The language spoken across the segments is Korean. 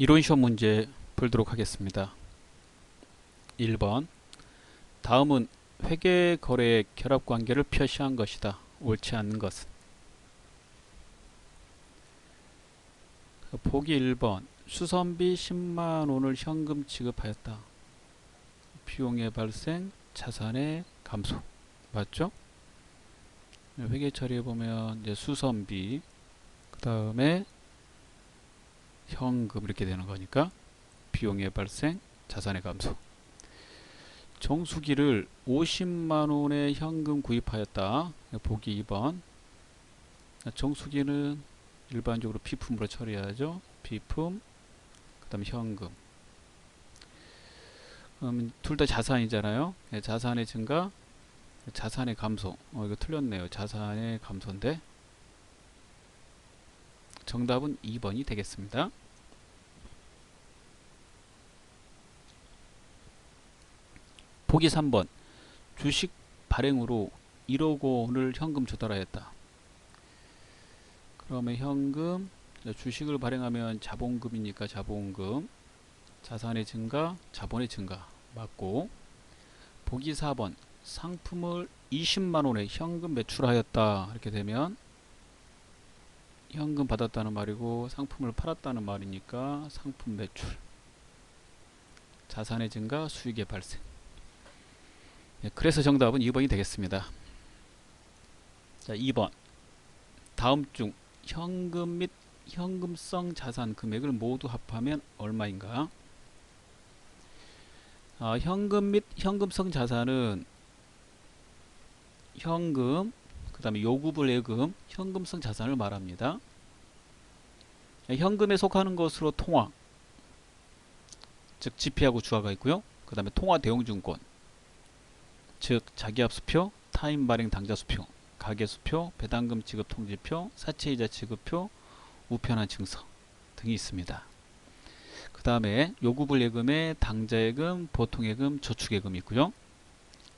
이론 시험 문제 풀도록 하겠습니다. 1번. 다음은 회계 거래의 결합 관계를 표시한 것이다. 옳지 않는 것은? 보기 1번. 수선비 10만 원을 현금 지급하였다. 비용의 발생, 자산의 감소. 맞죠? 회계 처리해 보면 이제 수선비, 그 다음에 현금 이렇게 되는 거니까 비용의 발생, 자산의 감소. 정수기를 50만원에 현금 구입하였다. 보기 2번. 정수기는 일반적으로 비품으로 처리하죠. 비품, 그 다음에 현금. 둘 다 자산이잖아요. 자산의 증가, 자산의 감소. 이거 틀렸네요. 자산의 감소인데 정답은 2번이 되겠습니다. 보기 3번. 주식 발행으로 1억 원을 현금 조달하였다. 그러면 현금, 주식을 발행하면 자본금이니까 자본금, 자산의 증가, 자본의 증가 맞고. 보기 4번. 상품을 20만원에 현금 매출하였다. 이렇게 되면 현금 받았다는 말이고 상품을 팔았다는 말이니까 상품 매출, 자산의 증가, 수익의 발생. 그래서 정답은 2번이 되겠습니다. 자, 2번. 다음 중 현금 및 현금성 자산 금액을 모두 합하면 얼마인가? 현금 및 현금성 자산은 현금, 그 다음에 요구불 예금, 현금성 자산을 말합니다. 현금에 속하는 것으로 통화, 즉 지폐하고 주화가 있고요. 그 다음에 통화 대용증권, 즉 자기압수표, 타임 발행 당좌수표, 가계수표, 배당금 지급 통지표, 사채이자 지급표, 우편한 증서 등이 있습니다. 그 다음에 요구불 예금에 당좌예금, 보통예금, 저축예금이 있고요.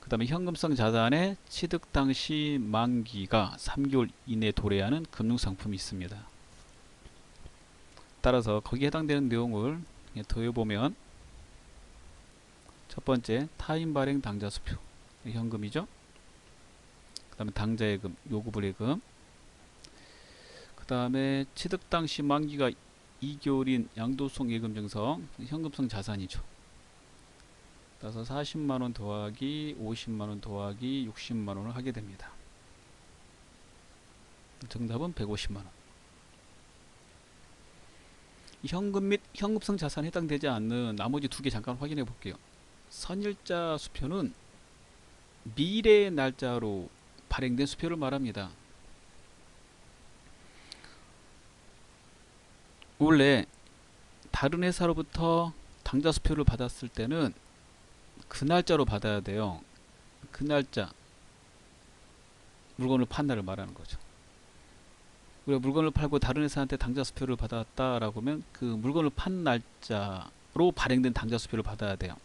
그 다음에 현금성 자산에 취득 당시 만기가 3개월 이내에 도래하는 금융상품이 있습니다. 따라서 거기에 해당되는 내용을 더해보면 첫 번째 타임 발행 당좌수표 현금이죠. 그 다음에 당좌예금, 요구불예금, 그 다음에 취득 당시 만기가 2개월인 양도성 예금증서 현금성 자산이죠. 따라서 40만원 더하기 50만원 더하기 60만원을 하게 됩니다. 정답은 150만원. 현금 및 현금성 자산에 해당되지 않는 나머지 두 개 잠깐 확인해 볼게요. 선일자 수표는 미래의 날짜로 발행된 수표를 말합니다. 원래 다른 회사로부터 당좌 수표를 받았을 때는 그 날짜로 받아야 돼요. 그 날짜, 물건을 판 날을 말하는 거죠. 우리가 물건을 팔고 다른 회사한테 당좌 수표를 받았다라고 하면 그 물건을 판 날짜로 발행된 당좌 수표를 받아야 돼요.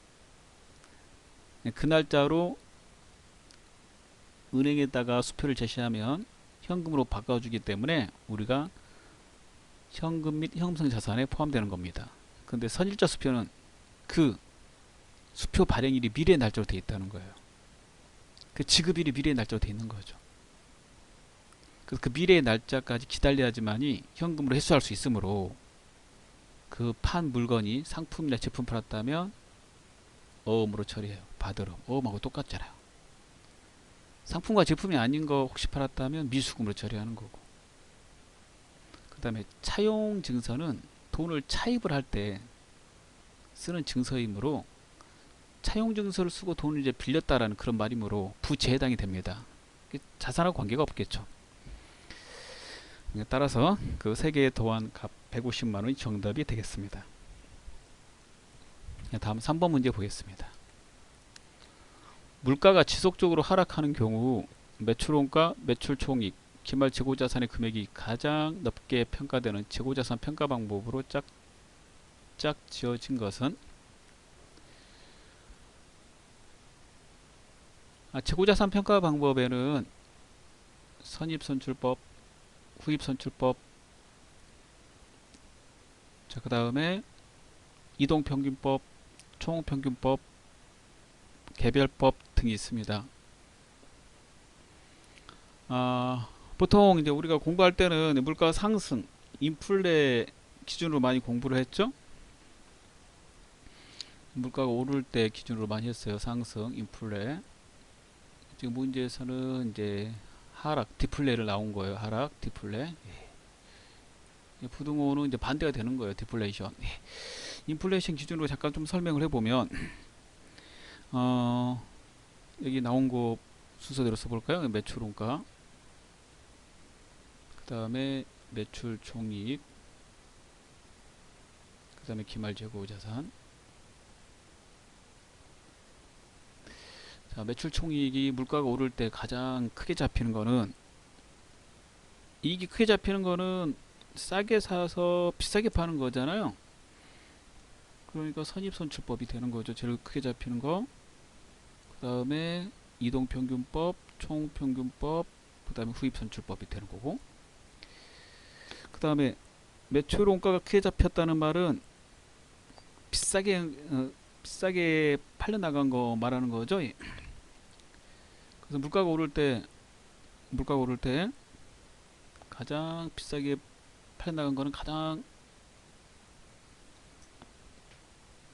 그 날짜로 은행에다가 수표를 제시하면 현금으로 바꿔주기 때문에 우리가 현금 및 현금성 자산에 포함되는 겁니다. 근데 선일자 수표는 그 수표 발행일이 미래의 날짜로 되어 있다는 거예요. 그 지급일이 미래의 날짜로 되어 있는 거죠. 그래서 그 미래의 날짜까지 기다려야지만이 현금으로 회수할 수 있으므로 그 판 물건이 상품이나 제품 팔았다면 어음으로 처리해요. 받으러. 어음하고 똑같잖아요. 상품과 제품이 아닌 거 혹시 팔았다면 미수금으로 처리하는 거고. 그 다음에 차용 증서는 돈을 차입을 할 때 쓰는 증서이므로 차용 증서를 쓰고 돈을 이제 빌렸다라는 그런 말이므로 부채에 해당이 됩니다. 자산하고 관계가 없겠죠. 따라서 그 세 개의 더한 값 150만원이 정답이 되겠습니다. 다음 3번 문제 보겠습니다. 물가가 지속적으로 하락하는 경우 매출원가, 매출총익, 기말 재고자산의 금액이 가장 높게 평가되는 재고자산 평가 방법으로 짝 지어진 것은? 재고자산 평가 방법에는 선입선출법, 후입선출법, 자, 그 다음에 이동평균법, 총평균법, 개별법 등이 있습니다. 보통 이제 우리가 공부할 때는 물가 상승, 인플레 기준으로 많이 공부를 했죠. 물가가 오를 때 기준으로 많이 했어요. 상승, 인플레. 지금 문제에서는 이제 하락, 디플레를 나온 거예요. 하락, 디플레. 부등호는 이제 반대가 되는 거예요. 디플레이션. 인플레이션 기준으로 잠깐 좀 설명을 해보면, 여기 나온 거 순서대로 써볼까요? 매출 원가, 그 다음에 매출 총이익, 그 다음에 기말 재고 자산. 자, 매출 총이익이 물가가 오를 때 가장 크게 잡히는 거는, 이익이 크게 잡히는 거는 싸게 사서 비싸게 파는 거잖아요. 그러니까 선입선출법이 되는 거죠. 제일 크게 잡히는 거. 그 다음에 이동평균법, 총평균법, 그 다음에 후입선출법이 되는 거고. 그 다음에 매출 원가가 크게 잡혔다는 말은 비싸게 팔려나간 거 말하는 거죠. 그래서 물가가 오를 때 가장 비싸게 팔려나간 거는 가장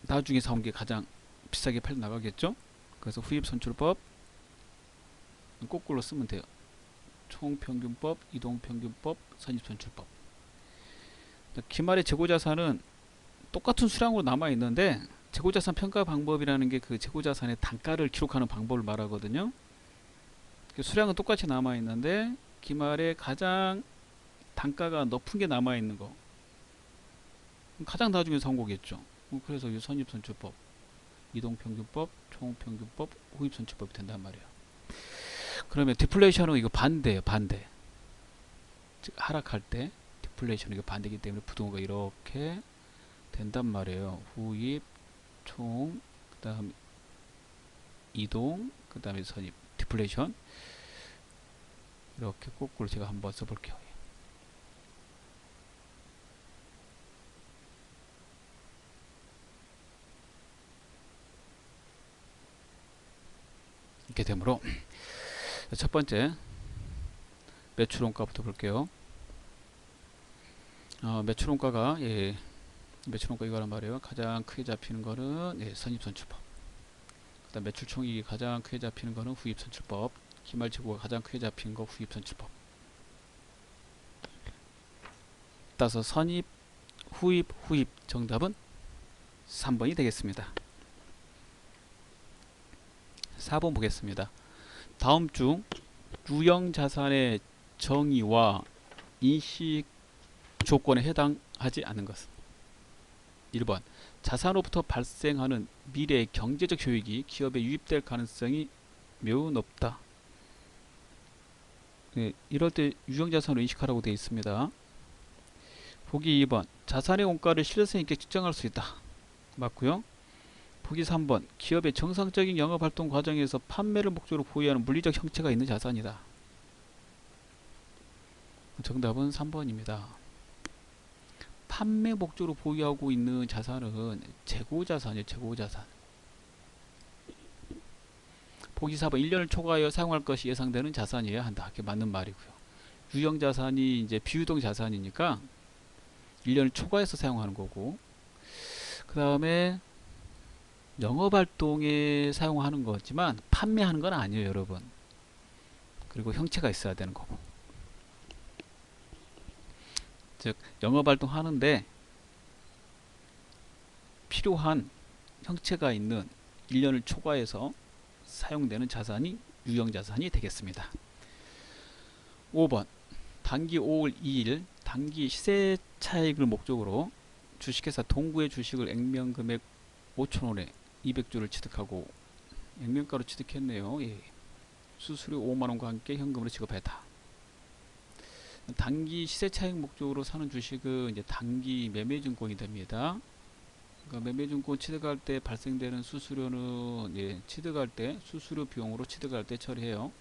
나중에 사온 게 가장 비싸게 팔려나가겠죠. 그래서 후입선출법 거꾸로 쓰면 돼요. 총평균법, 이동평균법, 선입선출법. 기말의 재고자산은 똑같은 수량으로 남아있는데, 재고자산 평가 방법이라는 게 그 재고자산의 단가를 기록하는 방법을 말하거든요. 수량은 똑같이 남아있는데 기말에 가장 단가가 높은 게 남아있는 거, 가장 나중에 사온 거겠죠. 그래서 이 선입선출법, 이동평균법, 총평균법, 후입선출법이 된단 말이에요. 그러면 디플레이션은 이거 반대예요. 반대. 즉 하락할 때 디플레이션은 이거 반대이기 때문에 부동호가 이렇게 된단 말이에요. 후입, 총, 그 다음 이동, 그 다음에 선입, 디플레이션. 이렇게 거꾸로 제가 한번 써볼게요. 이렇게 되므로 첫 번째 매출원가부터 볼게요. 매출원가가 매출원가 이거란 말이에요. 가장 크게 잡히는 거는 선입선출법. 그다음 매출총익이 가장 크게 잡히는 거는 후입선출법. 기말재고가 가장 크게 잡히는 거 후입선출법. 따라서 선입, 후입 정답은 3번이 되겠습니다. 4번 보겠습니다. 다음 중 유형자산의 정의와 인식 조건에 해당하지 않는 것은 1번 자산으로부터 발생하는 미래의 경제적 효익이 기업에 유입될 가능성이 매우 높다. 이럴 때 유형자산으로 인식하라고 되어 있습니다. 보기 2번 자산의 원가를 신뢰성 있게 측정할 수 있다. 맞고요. 보기 3번 기업의 정상적인 영업활동 과정에서 판매를 목적으로 보유하는 물리적 형체가 있는 자산이다. 정답은 3번입니다. 판매 목적으로 보유하고 있는 자산은 재고자산이에요. 재고자산. 보기 4번 1년을 초과하여 사용할 것이 예상되는 자산이어야 한다. 그게 맞는 말이고요. 유형자산이 이제 비유동 자산이니까 1년을 초과해서 사용하는 거고, 그 다음에 영업활동에 사용하는 거지만 판매하는 건 아니에요, 여러분. 그리고 형체가 있어야 되는 거고, 즉 영업활동 하는데 필요한 형체가 있는 1년을 초과해서 사용되는 자산이 유형자산이 되겠습니다. 5번 단기 5월 2일 단기 시세 차익을 목적으로 주식회사 동구의 주식을 액면금액 5,000원에 200주를 취득하고 액면가로 취득했네요. 수수료 5만원과 함께 현금으로 지급했다. 단기 시세 차익 목적으로 사는 주식은 이제 단기 매매증권이 됩니다. 그러니까 매매증권 취득할 때 발생되는 수수료는 취득할 때 수수료 비용으로 취득할 때 처리해요.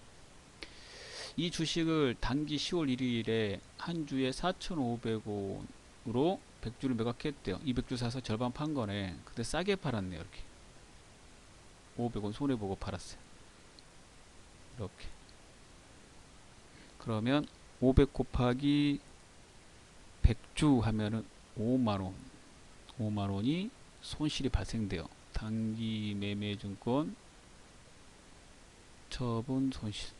이 주식을 단기 10월 1일에 한 주에 4,500원으로 100주를 매각했대요. 200주 사서 절반 판 거네. 근데 싸게 팔았네요. 이렇게 500원 손해보고 팔았어요. 이렇게. 그러면 500 곱하기 100주 하면은 5만원 5만원이 손실이 발생돼요. 단기 매매증권 처분 손실,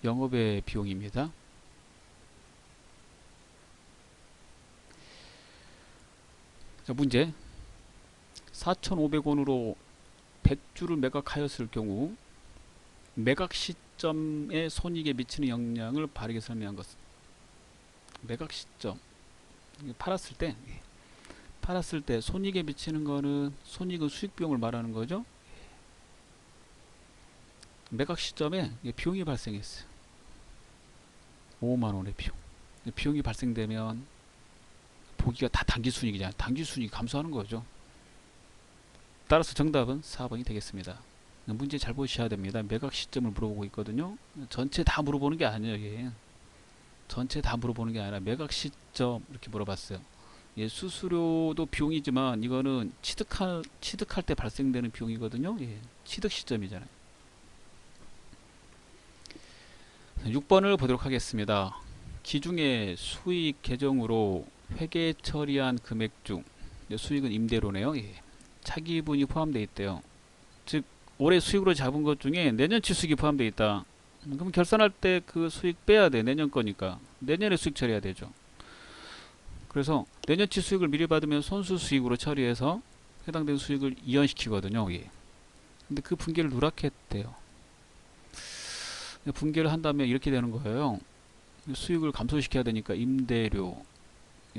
영업의 비용입니다. 자, 문제 4,500원으로 100주를 매각하였을 경우 매각 시점에 손익에 미치는 영향을 바르게 설명한 것. 매각 시점, 팔았을 때 손익에 미치는 거는 손익은 수익 비용을 말하는 거죠. 매각 시점에 비용이 발생했어요. 5만원의 비용. 비용이 발생되면 보기가 다 당기순이익이잖아요. 당기순이익이 감소하는 거죠. 따라서 정답은 4번이 되겠습니다. 문제 잘 보셔야 됩니다. 매각 시점을 물어보고 있거든요. 전체 다 물어보는 게 아니에요. 이게. 전체 다 물어보는 게 아니라 매각 시점 이렇게 물어봤어요. 예, 수수료도 비용이지만 이거는 취득할 때 발생되는 비용이거든요. 예, 취득 시점이잖아요. 6번을 보도록 하겠습니다. 기중의 수익 계정으로 회계 처리한 금액 중 수익은 임대료네요. 예, 차기분이 포함되어 있대요. 즉 올해 수익으로 잡은 것 중에 내년치 수익이 포함되어 있다. 그럼 결산할 때 그 수익 빼야 돼. 내년 거니까 내년에 수익 처리해야 되죠. 그래서 내년치 수익을 미리 받으면 손수 수익으로 처리해서 해당되는 수익을 이연시키거든요. 예. 근데 그 분기를 누락했대요. 분기를 한다면 이렇게 되는 거예요. 수익을 감소시켜야 되니까 임대료,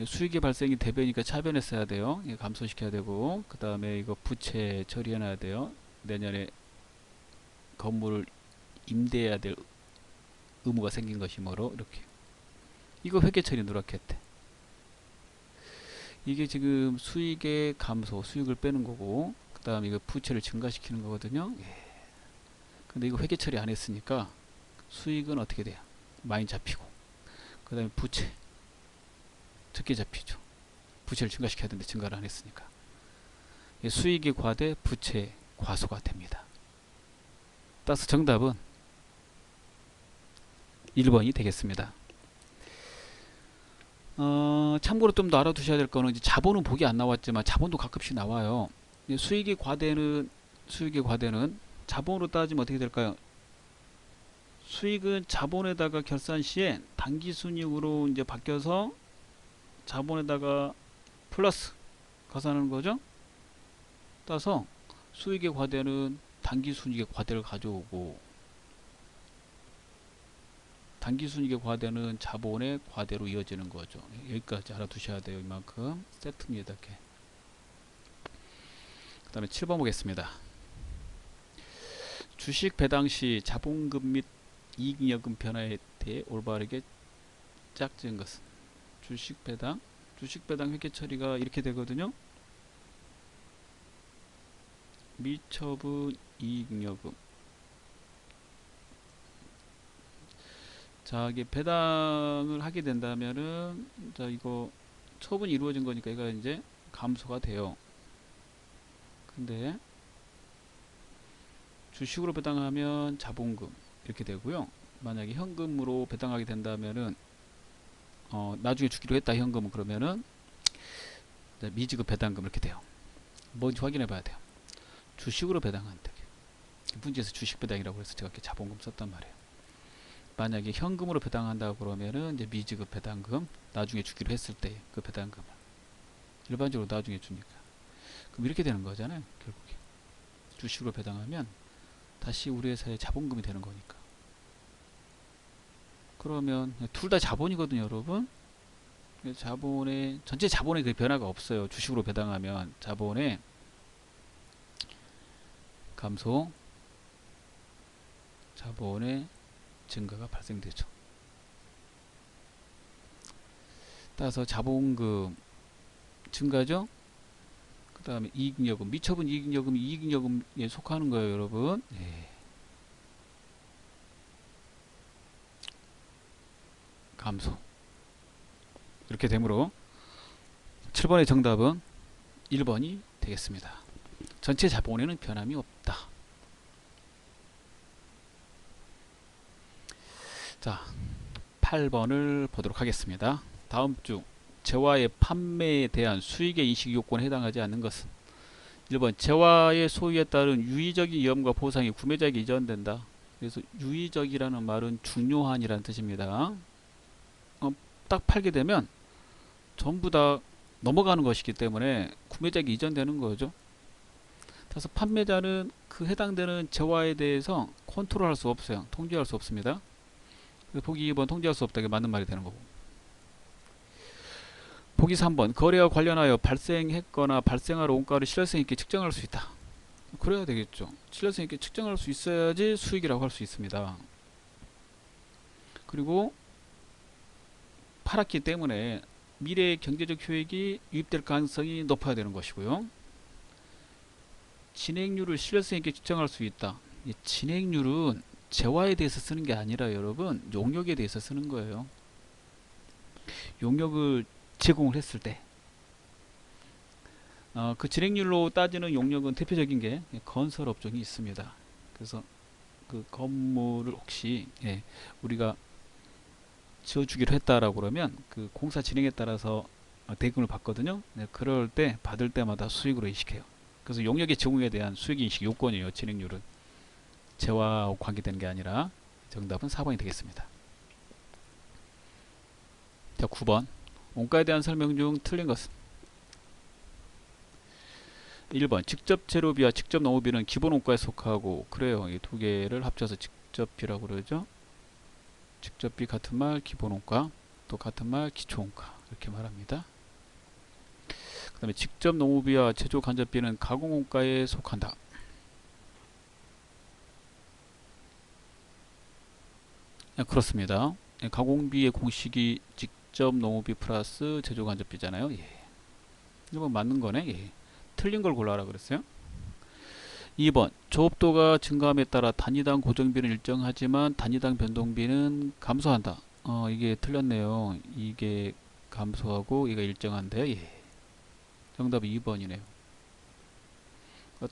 수익이 발생이 대변이니까 차변했어야 돼요. 감소시켜야 되고, 그 다음에 이거 부채 처리해놔야 돼요. 내년에 건물을 임대해야 될 의무가 생긴 것이므로 이렇게. 이거 회계 처리 누락했대. 이게 지금 수익의 감소, 수익을 빼는 거고, 그 다음에 이거 부채를 증가시키는 거거든요. 예. 근데 이거 회계 처리 안 했으니까 수익은 어떻게 돼요? 많이 잡히고, 그 다음에 부채 적게 잡히죠. 부채를 증가시켜야 되는데 증가를 안 했으니까. 예, 수익이 과대, 부채 과소가 됩니다. 따라서 정답은 1번이 되겠습니다. 참고로 좀 더 알아두셔야 될 거는 이제 자본은 보기 안 나왔지만 자본도 가끔씩 나와요. 수익이 과대는 자본으로 따지면 어떻게 될까요? 수익은 자본에다가 결산 시에 당기순이익으로 이제 바뀌어서 자본에다가 플러스 가산하는 거죠. 따라서 수익의 과대는 당기순이익의 과대를 가져오고 당기순이익의 과대는 자본의 과대로 이어지는 거죠. 여기까지 알아두셔야 돼요. 이만큼 세트입니다. 이렇게. 그 다음에 7번 보겠습니다. 주식 배당 시 자본금 및 이익여금 변화에 대해 올바르게 짝지은 것은 주식 배당 회계 처리가 이렇게 되거든요. 미처분 이익여금. 자, 이게 배당을 하게 된다면은, 자, 이거 처분이 이루어진 거니까 이거 이제 감소가 돼요. 근데 주식으로 배당하면 자본금 이렇게 되고요. 만약에 현금으로 배당하게 된다면은 나중에 주기로 했다 현금은 그러면은 미지급 배당금 이렇게 돼요. 뭔지 확인해 봐야 돼요. 주식으로 배당한다. 문제에서 주식 배당이라고 해서 제가 이렇게 자본금 썼단 말이에요. 만약에 현금으로 배당한다고 그러면은 이제 미지급 배당금 나중에 주기로 했을 때 그 배당금을 일반적으로 나중에 주니까 그럼 이렇게 되는 거잖아요. 결국에 주식으로 배당하면 다시 우리 회사의 자본금이 되는 거니까. 그러면 둘 다 자본이거든요, 여러분. 자본의 전체 자본의 그 변화가 없어요. 주식으로 배당하면 자본의 감소, 자본의 증가가 발생되죠. 따라서 자본금 증가죠. 그 다음에 이익여금, 미처분 이익여금이 이익여금에 속하는 거예요, 여러분. 예. 감소. 이렇게 되므로 7번의 정답은 1번이 되겠습니다. 전체 자본에는 변함이 없다. 자, 8번을 보도록 하겠습니다. 다음 중 재화의 판매에 대한 수익의 인식 요건에 해당하지 않는 것은 1번 재화의 소유에 따른 유의적인 위험과 보상이 구매자에게 이전된다. 그래서 유의적이라는 말은 중요한이라는 뜻입니다. 딱 팔게 되면 전부 다 넘어가는 것이기 때문에 구매자에게 이전되는 거죠. 그래서 판매자는 그 해당되는 재화에 대해서 컨트롤할 수 없어요. 통제할 수 없습니다. 보기 2번 통제할 수 없다. 이게 맞는 말이 되는 거고. 보기 3번 거래와 관련하여 발생했거나 발생할 원가를 신뢰성 있게 측정할 수 있다. 그래야 되겠죠. 신뢰성 있게 측정할 수 있어야지 수익이라고 할 수 있습니다. 그리고 팔았기 때문에 미래의 경제적 효익이 유입될 가능성이 높아야 되는 것이고요. 진행률을 신뢰성 있게 측정할 수 있다. 이 진행률은 재화에 대해서 쓰는 게 아니라 여러분 용역에 대해서 쓰는 거예요. 용역을 제공을 했을 때 그 진행률로 따지는 용역은 대표적인 게 건설 업종이 있습니다. 그래서 그 건물을 혹시 우리가 지어주기로 했다라고 그러면 그 공사 진행에 따라서 대금을 받거든요. 그럴 때 받을 때마다 수익으로 인식해요. 그래서 용역의 제공에 대한 수익 인식 요건이에요. 진행률은 재화와 관계되는 게 아니라. 정답은 4번이 되겠습니다. 자, 9번 원가에 대한 설명 중 틀린 것은 1번 직접 재료비와 직접 농업비는 기본 원가에 속하고, 그래요. 이 두 개를 합쳐서 직접비라고 그러죠. 직접비 같은 말 기본 원가, 또 같은 말 기초 원가, 이렇게 말합니다. 그 다음에 직접 농업비와 제조 간접비는 가공 원가에 속한다. 그렇습니다. 가공비의 공식이 직접 농업비 플러스 제조 간접비잖아요. 이건 맞는 거네. 틀린 걸 골라라 그랬어요. 2번 조업도가 증가함에 따라 단위당 고정비는 일정하지만 단위당 변동비는 감소한다. 이게 틀렸네요. 이게 감소하고 이게 일정한데 정답이 2번이네요.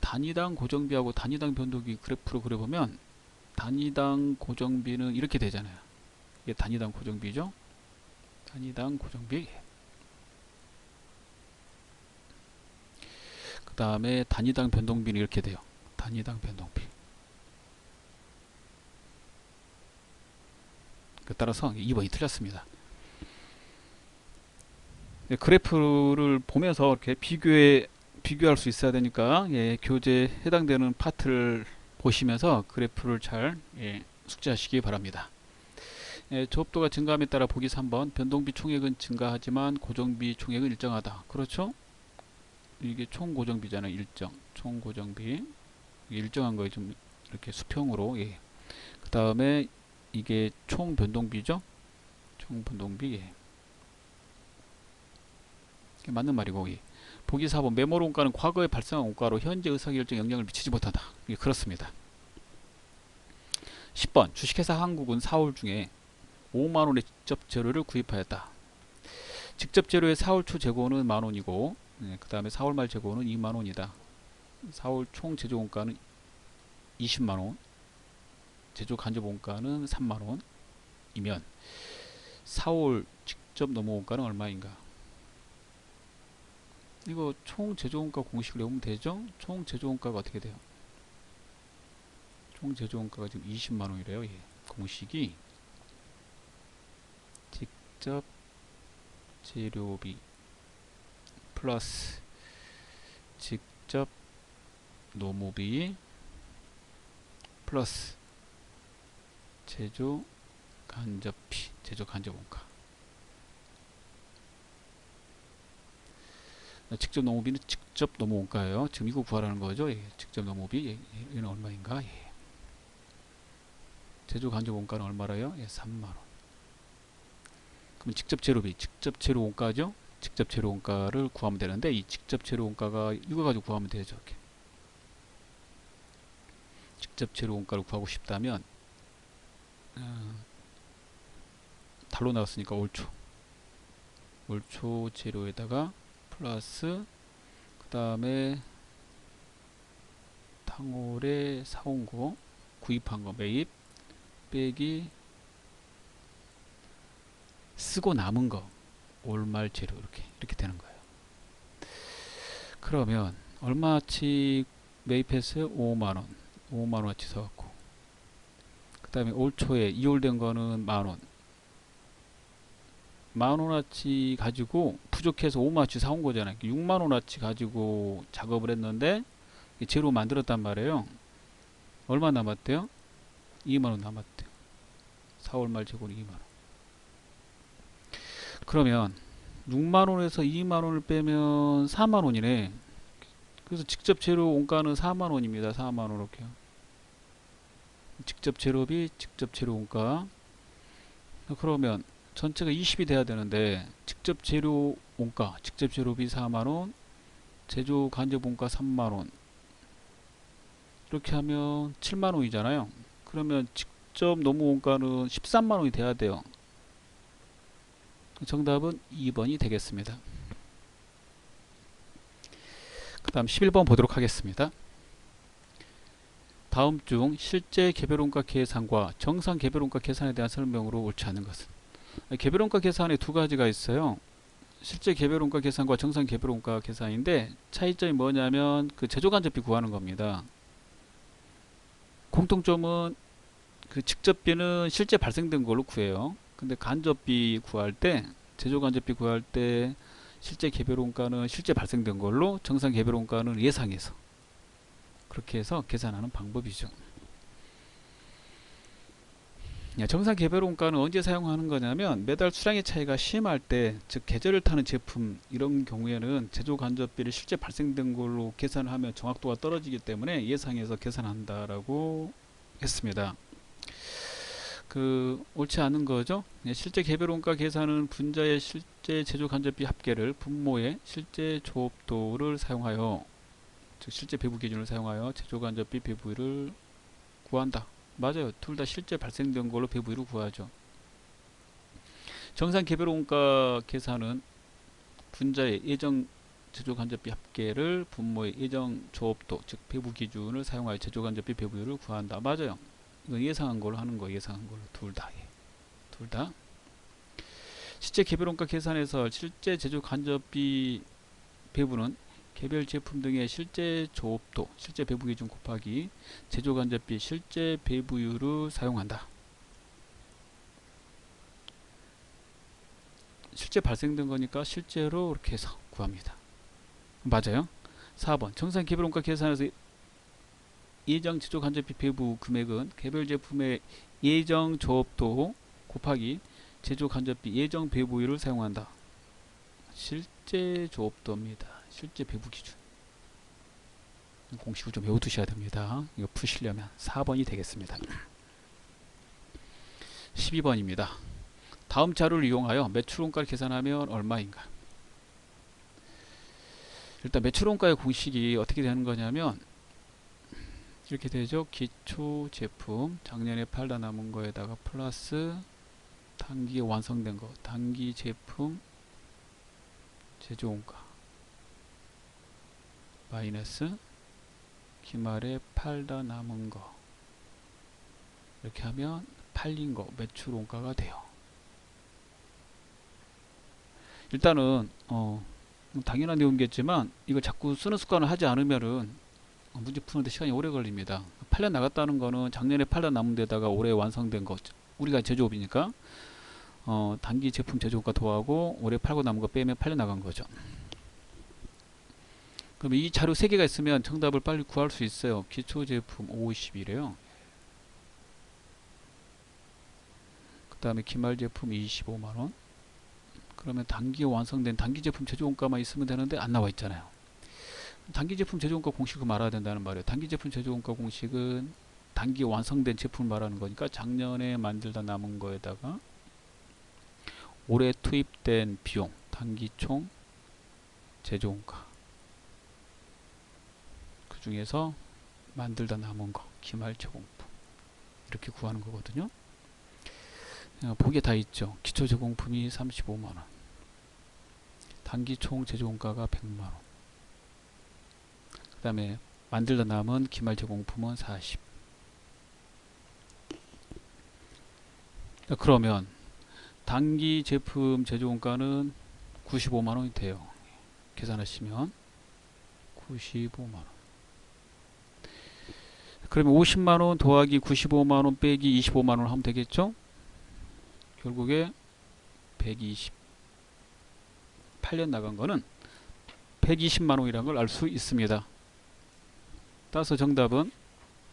단위당 고정비하고 단위당 변동비 그래프로 그려보면 단위당 고정비는 이렇게 되잖아요. 이게 단위당 고정비죠. 단위당 고정비. 그 다음에 단위당 변동비는 이렇게 돼요. 단위당 변동비. 따라서 2번이 틀렸습니다. 그래프를 보면서 이렇게 비교할 수 있어야 되니까 교재에 해당되는 파트를 보시면서 그래프를 잘 숙지하시기 바랍니다. 조업도가 증가함에 따라 보기 3번 변동비 총액은 증가하지만 고정비 총액은 일정하다. 그렇죠? 이게 총 고정비잖아요. 일정. 총 고정비. 일정한 거에 좀 이렇게 수평으로. 그 다음에 이게 총 변동비죠. 총 변동비. 맞는 말이고. 보기 4번 매몰 원가는 과거에 발생한 원가로 현재 의사결정에 영향을 미치지 못한다. 그렇습니다. 10번 주식회사 한국은 4월 중에 5만원의 직접 재료를 구입하였다. 직접 재료의 4월 초 재고는 만원이고 그 다음에 4월 말 재고는 2만원이다. 4월 총 제조 원가는 20만원, 제조 간접 원가는 3만원이면 4월 직접 넘어 원가는 얼마인가? 이거 총 제조 원가 공식을 외우면 되죠? 총 제조 원가가 어떻게 돼요? 총 제조 원가가 지금 20만원이래요. 공식이 직접 재료비 플러스 직접 노무비 플러스 제조 간접비, 제조 간접 원가. 직접 노무비는 직접 노무 원가예요. 지금 이거 구하라는 거죠. 직접 노무비 얘는 얼마인가? 제조 간접 원가는 얼마래요? 3만원. 그럼 직접 재료비, 직접 재료 원가죠. 직접 재료 원가를 구하면 되는데 이 직접 재료 원가가 이거 가지고 구하면 되죠. 이렇게. 직접 재료 원가를 구하고 싶다면 달로 나왔으니까 옳죠. 올 초 재료에다가 플러스 그 다음에 탕올에 사온 거 구입한 거 매입 빼기 쓰고 남은 거 올말 재료 이렇게 되는 거예요. 그러면 얼마치 매입했어요? 5만원 5만원어치 사갖고 그 다음에 올 초에 2월 된 거는 만원 만원어치 가지고 부족해서 5만원어치 사온 거잖아요. 6만원어치 가지고 작업을 했는데 재료 만들었단 말이에요. 얼마 남았대요? 2만원 남았대요. 4월 말 재고는 2만원. 그러면 6만원에서 2만원을 빼면 4만원이네. 그래서 직접 재료 원가는 4만원입니다. 4만원 이렇게요. 직접 재료비, 직접 재료 원가. 그러면 전체가 20이 돼야 되는데 직접 재료 원가, 직접 재료비 4만원, 제조 간접 원가 3만원. 이렇게 하면 7만원이잖아요. 그러면 직접 노무 원가는 13만원이 돼야 돼요. 정답은 2번이 되겠습니다. 그 다음 11번 보도록 하겠습니다. 다음 중 실제 개별원가 계산과 정상 개별원가 계산에 대한 설명으로 옳지 않은 것은? 개별원가 계산에 두 가지가 있어요. 실제 개별원가 계산과 정상 개별원가 계산인데 차이점이 뭐냐면 그 제조간접비 구하는 겁니다. 공통점은 그 직접비는 실제 발생된 걸로 구해요. 근데 간접비 구할 때, 제조간접비 구할 때 실제 개별원가는 실제 발생된 걸로, 정상 개별원가는 예상해서 그렇게 해서 계산하는 방법이죠. 정상 개별원가는 언제 사용하는 거냐면 매달 수량의 차이가 심할 때, 즉 계절을 타는 제품 이런 경우에는 제조간접비를 실제 발생된 걸로 계산을 하면 정확도가 떨어지기 때문에 예상해서 계산한다라고 했습니다. 옳지 않은 거죠. 실제 개별원가 계산은 분자의 실제 제조간접비 합계를 분모의 실제 조업도를 사용하여, 즉 실제 배부 기준을 사용하여 제조간접비 배부율을 구한다. 맞아요. 둘 다 실제 발생된 걸로 배부율을 구하죠. 정상 개별원가 계산은 분자의 예정 제조간접비 합계를 분모의 예정 조업도, 즉 배부 기준을 사용하여 제조간접비 배부율을 구한다. 맞아요. 이건 예상한 걸로 하는 거, 예상한 걸로 둘 다. 둘 다. 실제 개별원가 계산에서 실제 제조간접비 배부는 개별 제품 등의 실제 조업도, 실제 배부 기준 곱하기 제조간접비 실제 배부율을 사용한다. 실제 발생된 거니까 실제로 이렇게 해서 구합니다. 맞아요. 4번 정상 개별원가 계산에서 예정 제조간접비 배부 금액은 개별 제품의 예정 조업도 곱하기 제조간접비 예정 배부율을 사용한다. 실제 조업도입니다. 실제 배부 기준. 공식을 좀 외워두셔야 됩니다. 이거 푸시려면 4번이 되겠습니다. 12번입니다. 다음 자료를 이용하여 매출원가를 계산하면 얼마인가? 일단 매출원가의 공식이 어떻게 되는 거냐면 이렇게 되죠. 기초 제품 작년에 팔다 남은 거에다가 플러스 단기에 완성된 거, 단기 제품 제조원가 마이너스 기말에 팔다 남은 거, 이렇게 하면 팔린 거 매출원가가 돼요. 일단은 당연한 내용이겠지만 이걸 자꾸 쓰는 습관을 하지 않으면은 문제 푸는데 시간이 오래 걸립니다. 팔려 나갔다는 거는 작년에 팔려 남은 데다가 올해 완성된 거, 우리가 제조업이니까 단기 제품 제조원가 더하고 올해 팔고 남은 거 빼면 팔려 나간 거죠. 그럼 이 자료 3개가 있으면 정답을 빨리 구할 수 있어요. 기초 제품 50이래요. 그 다음에 기말 제품 25만원. 그러면 단기에 완성된 단기 제품 제조원가만 있으면 되는데 안 나와 있잖아요. 단기 제품 제조원가 공식을 말아야 된다는 말이에요. 단기 제품 제조원가 공식은 단기에 완성된 제품을 말하는 거니까 작년에 만들다 남은 거에다가 올해 투입된 비용, 단기 총 제조원가, 그 중에서 만들다 남은 거, 기말 제공품, 이렇게 구하는 거거든요. 보기에 다 있죠. 기초 제공품이 35만원, 단기 총 제조원가가 100만원. 그 다음에 만들다 남은 기말 제공품은 40. 그러면 단기 제품 제조원가는 95만원이 돼요. 계산하시면 95만원. 그러면 50만원 더하기 95만원 빼기 25만원 하면 되겠죠? 결국에 120. 8년 나간 거는 120만원이라는 걸 알 수 있습니다. 따라서 정답은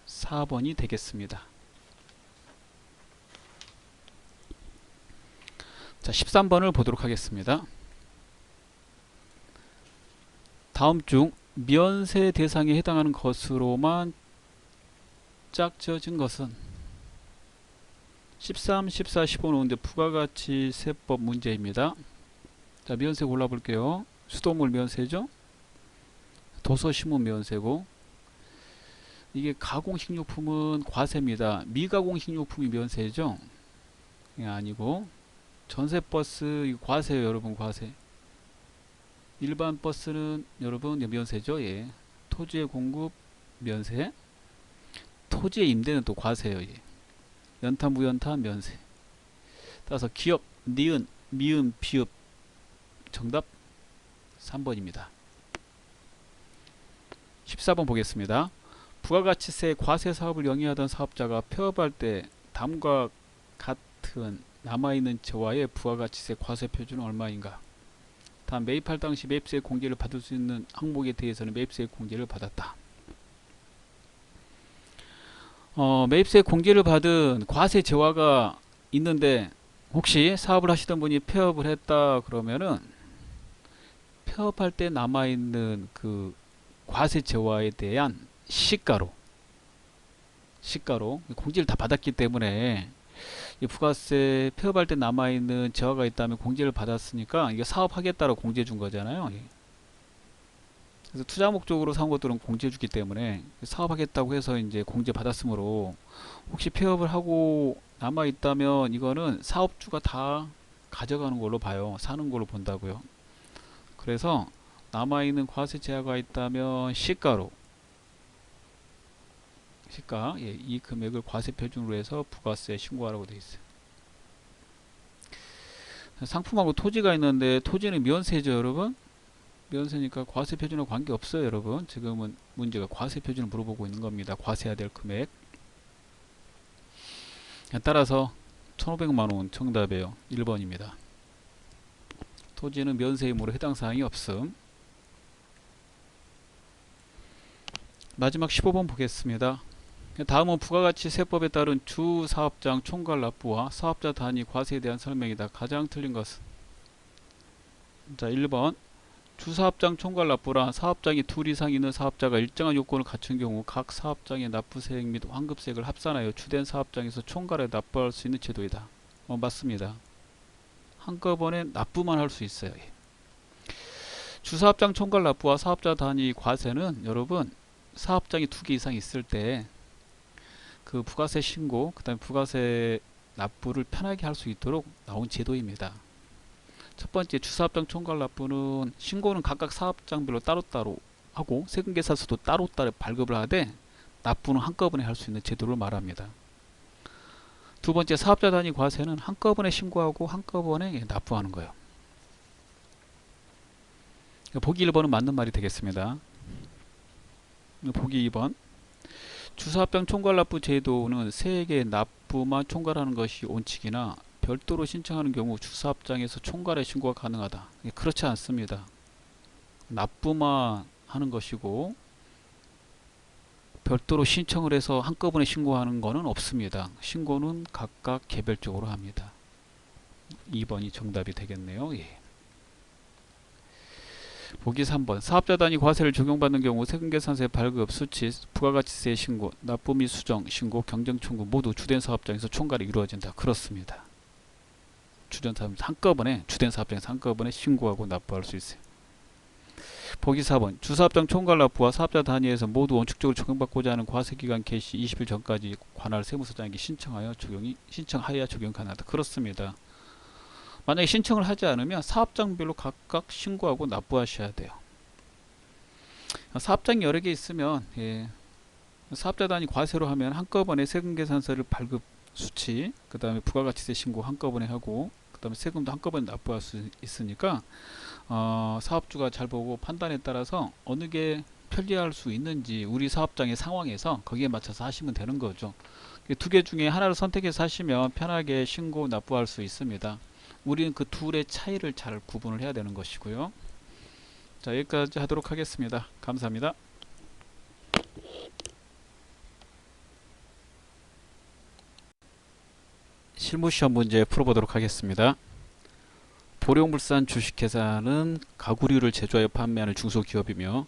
4번이 되겠습니다. 자, 13번을 보도록 하겠습니다. 다음 중 면세 대상에 해당하는 것으로만 짝져진 것은 13, 14, 15 나오는데 부가가치 세법 문제입니다. 자, 면세 골라볼게요. 수돗물 면세죠. 도서신문 면세고, 이게 가공식료품은 과세입니다. 미가공식료품이 면세죠. 예, 아니고 전세버스 이거 과세예요, 여러분. 과세. 일반 버스는 여러분 면세죠. 예. 토지의 공급 면세. 토지의 임대는 또 과세예요. 예. 연타 무연타 면세. 따라서 기업, 니은, 미음, 비읍 정답 3번입니다. 14번 보겠습니다. 부가가치세 과세 사업을 영위하던 사업자가 폐업할 때 다음과 같은 남아있는 재화의 부가가치세 과세 표준은 얼마인가? 다음 매입할 당시 매입세 공제를 받을 수 있는 항목에 대해서는 매입세 공제를 받았다. 매입세 공제를 받은 과세 재화가 있는데 혹시 사업을 하시던 분이 폐업을 했다 그러면은 폐업할 때 남아있는 그 과세 재화에 대한 시가로 공제를 다 받았기 때문에 이 부가세 폐업할 때 남아있는 재화가 있다면 공제를 받았으니까 이게 사업하겠다고 공제 준 거잖아요. 그래서 투자 목적으로 사온 것들은 공제 주기 때문에 사업하겠다고 해서 이제 공제 받았으므로 혹시 폐업을 하고 남아 있다면 이거는 사업주가 다 가져가는 걸로 봐요. 사는 걸로 본다고요. 그래서 남아 있는 과세 재화가 있다면 시가, 예, 이 금액을 과세 표준으로 해서 부가세 신고하라고 되어 있어요. 상품하고 토지가 있는데 토지는 면세죠, 여러분. 면세니까 과세 표준과 관계 없어요, 여러분. 지금은 문제가 과세 표준을 물어보고 있는 겁니다. 과세해야 될 금액. 따라서 1500만원 정답이에요. 1번입니다. 토지는 면세 의무로 해당 사항이 없음. 마지막 15번 보겠습니다. 다음은 부가가치세법에 따른 주사업장 총괄 납부와 사업자 단위 과세에 대한 설명이다. 가장 틀린 것은? 자, 1번 주사업장 총괄 납부란 사업장이 둘 이상 있는 사업자가 일정한 요건을 갖춘 경우 각 사업장의 납부세액 및 환급세액을 합산하여 주된 사업장에서 총괄해 납부할 수 있는 제도이다. 맞습니다. 한꺼번에 납부만 할 수 있어요. 주사업장 총괄 납부와 사업자 단위 과세는 여러분 사업장이 2개 이상 있을 때 그 부가세 신고, 그 다음에 부가세 납부를 편하게 할 수 있도록 나온 제도입니다. 첫 번째 주사업장 총괄 납부는 신고는 각각 사업장별로 따로따로 하고 세금계산서도 따로따로 발급을 하되 납부는 한꺼번에 할 수 있는 제도를 말합니다. 두 번째 사업자 단위 과세는 한꺼번에 신고하고 한꺼번에 납부하는 거예요. 보기 1번은 맞는 말이 되겠습니다. 보기 2번 주사업장 총괄 납부 제도는 세액의 납부만 총괄하는 것이 원칙이나 별도로 신청하는 경우 주사업장에서 총괄의 신고가 가능하다. 그렇지 않습니다. 납부만 하는 것이고 별도로 신청을 해서 한꺼번에 신고하는 것은 없습니다. 신고는 각각 개별적으로 합니다. 2번이 정답이 되겠네요. 예. 보기 3번 사업자 단위 과세를 적용받는 경우 세금계산서의 발급, 수취, 부가가치세 신고, 납부 및 수정, 신고, 경정청구 모두 주된 사업장에서 총괄이 이루어진다. 그렇습니다. 주된 사업장 한꺼번에 주된 사업장에서 한꺼번에 신고하고 납부할 수 있어요. 보기 4번 주사업장 총괄 납부와 사업자 단위에서 모두 원칙적으로 적용받고자 하는 과세기간 개시 20일 전까지 관할 세무서장에게 신청하여야 적용 가능하다. 그렇습니다. 만약에 신청을 하지 않으면 사업장별로 각각 신고하고 납부하셔야 돼요. 사업장이 여러 개 있으면 사업자 단위 과세로 하면 한꺼번에 세금계산서를 발급 수치, 그 다음에 부가가치세 신고 한꺼번에 하고, 그 다음에 세금도 한꺼번에 납부할 수 있으니까 사업주가 잘 보고 판단에 따라서 어느 게 편리할 수 있는지 우리 사업장의 상황에서 거기에 맞춰서 하시면 되는 거죠. 두 개 중에 하나를 선택해서 하시면 편하게 신고 납부할 수 있습니다. 우리는 그 둘의 차이를 잘 구분을 해야 되는 것이고요. 자, 여기까지 하도록 하겠습니다. 감사합니다. 실무시험 문제 풀어보도록 하겠습니다. 보령물산 주식회사는 가구류를 제조하여 판매하는 중소기업이며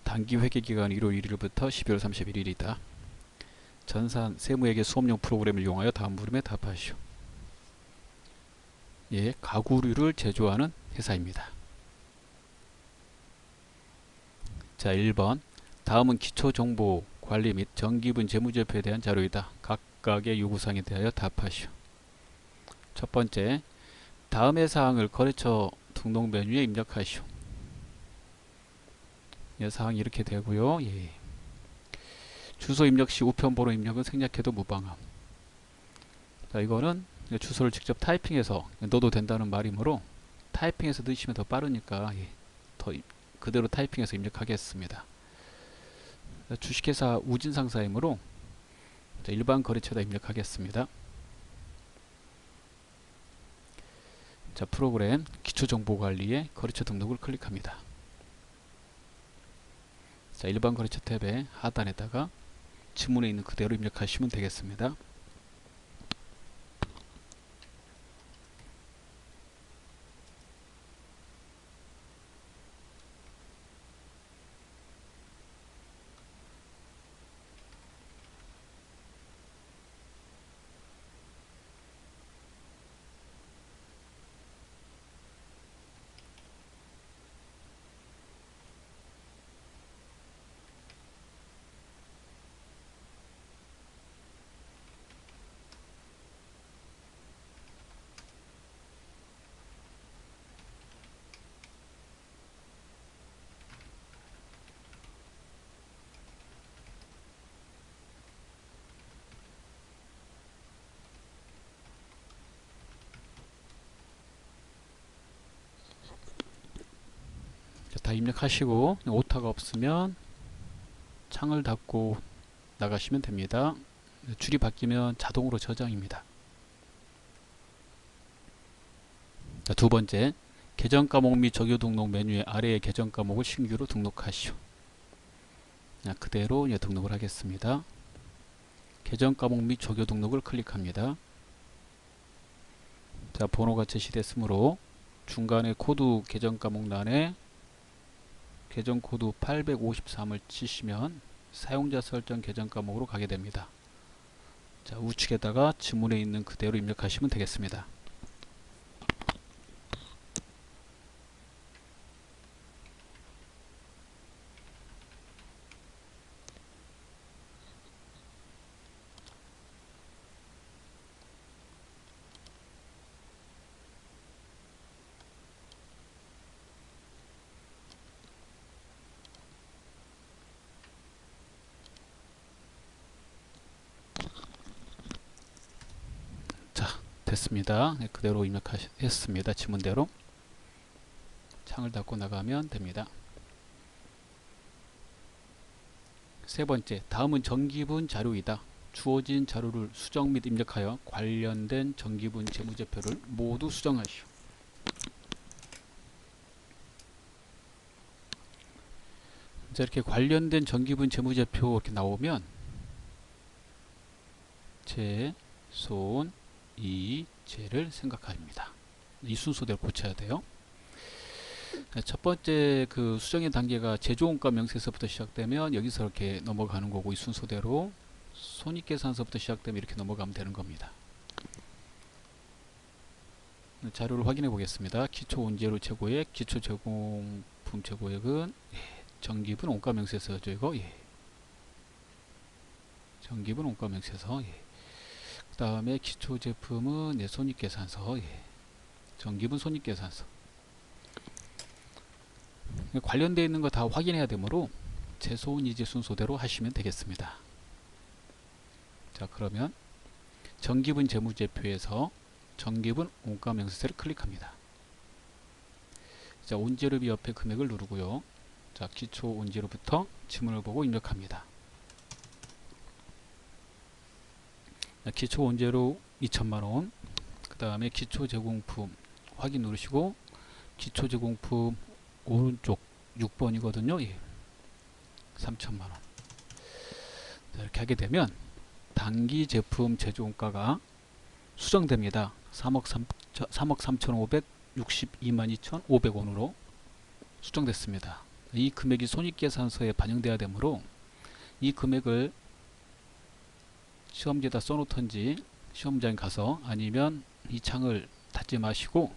단기 회계기간 1월 1일부터 12월 31일이다. 전산 세무회계 수업용 프로그램을 이용하여 다음 물음에 답하시오. 예, 가구류를 제조하는 회사입니다. 자, 1번. 다음은 기초정보 관리 및 정기분 재무제표에 대한 자료이다. 각각의 요구사항에 대하여 답하시오. 첫 번째, 다음의 사항을 거래처 등록 메뉴에 입력하시오. 예, 사항이 이렇게 되고요. 예. 주소 입력 시 우편번호 입력은 생략해도 무방함. 자, 이거는 주소를 직접 타이핑해서 넣어도 된다는 말이므로 타이핑해서 넣으시면 더 빠르니까 더 그대로 타이핑해서 입력하겠습니다. 자, 주식회사 우진상사이므로 일반 거래처에다 입력하겠습니다. 자, 프로그램 기초정보관리에 거래처 등록을 클릭합니다. 자, 일반 거래처 탭의 하단에다가 지문에 있는 그대로 입력하시면 되겠습니다. 자, 다 입력하시고 오타가 없으면 창을 닫고 나가시면 됩니다. 줄이 바뀌면 자동으로 저장입니다. 자, 두 번째, 계정 과목 및 적용 등록 메뉴의 아래의 계정 과목을 신규로 등록하시오. 자, 그대로 등록을 하겠습니다. 계정 과목 및 적용 등록을 클릭합니다. 자, 번호가 제시됐으므로 중간에 코드 계정 과목란에 계정 코드 853을 치시면 사용자 설정 계정 과목으로 가게 됩니다. 자, 우측에다가 지문에 있는 그대로 입력하시면 되겠습니다. 됐습니다. 네, 그대로 입력했습니다. 지문대로. 창을 닫고 나가면 됩니다. 세 번째, 다음은 정기분 자료이다. 주어진 자료를 수정 및 입력하여 관련된 정기분 재무제표를 모두 수정하시오. 자, 이렇게 관련된 정기분 재무제표 이렇게 나오면 제, 손, 이, 제를 생각합니다. 이 순서대로 고쳐야 돼요. 첫 번째 그 수정의 단계가 제조원가 명세서부터 시작되면 여기서 이렇게 넘어가는 거고, 이 순서대로 손익계산서부터 시작되면 이렇게 넘어가면 되는 겁니다. 자료를 확인해 보겠습니다. 기초 원재료 재고액, 기초 제공품 재고액은 정기분 원가 명세서죠. 이거 정기분 원가 명세서. 그 다음에 기초 제품은 손익계산서. 정기분 손익계산서. 관련되어 있는 거 다 확인해야 되므로 최소이지 순서대로 하시면 되겠습니다. 자, 그러면 정기분 재무제표에서 정기분 원가명세서를 클릭합니다. 자, 온재료비 옆에 금액을 누르고요. 자, 기초 온재료부터 지문을 보고 입력합니다. 자, 기초 온재료 2천만원, 그 다음에 기초 제공품 확인 누르시고 기초 제공품 오른쪽 6번이거든요. 예. 3천만원. 이렇게 하게 되면 단기 제품 제조원가가 수정됩니다. 3억 3,562만 2,500원으로 수정됐습니다. 이 금액이 손익계산서에 반영돼야 되므로 이 금액을 시험지에다 써놓던지 시험장에 가서, 아니면 이 창을 닫지 마시고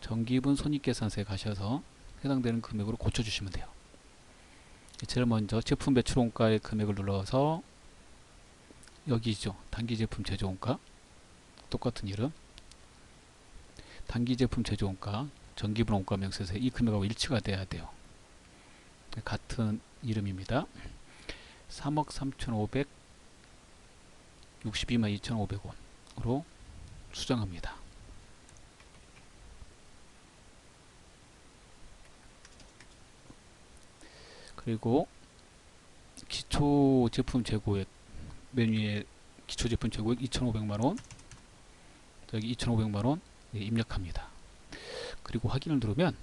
정기분 손익계산서에 가셔서 해당되는 금액으로 고쳐주시면 돼요. 제일 먼저 제품 매출원가의 금액을 눌러서 여기죠. 단기제품 제조원가, 똑같은 이름, 단기제품 제조원가, 정기분 원가 명세서에 이 금액하고 일치가 돼야 돼요. 같은 이름입니다. 3억 3,562만 2,500원으로 수정합니다. 그리고 기초 제품 재고액 메뉴에 기초 제품 재고액 2,500만원, 여기 2,500만원 입력합니다. 그리고 확인을 누르면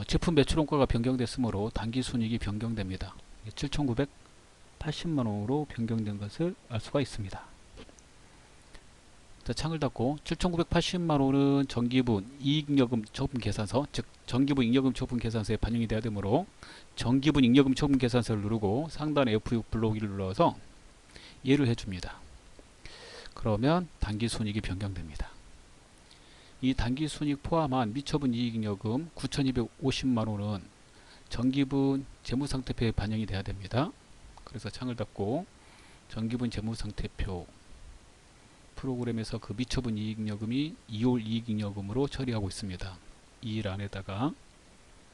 제품 매출원가가 변경됐으므로 단기순이익이 변경됩니다. 7,980만원으로 변경된 것을 알 수가 있습니다. 자, 창을 닫고 7,980만원은 정기분 이익잉여금 처분 계산서, 즉 정기분 잉여금 처분 계산서에 반영이 되어야 되므로 정기분 잉여금 처분 계산서를 누르고 상단에 F6 블록을 눌러서 예를 해줍니다. 그러면 단기순이익이 변경됩니다. 이 단기순이익 포함한 미처분 이익잉여금 9,250만원은 정기분 재무상태표에 반영이 돼야 됩니다. 그래서 창을 닫고 정기분 재무상태표 프로그램에서 그 미처분 이익잉여금이 2월 이익잉여금으로 처리하고 있습니다. 이 란에다가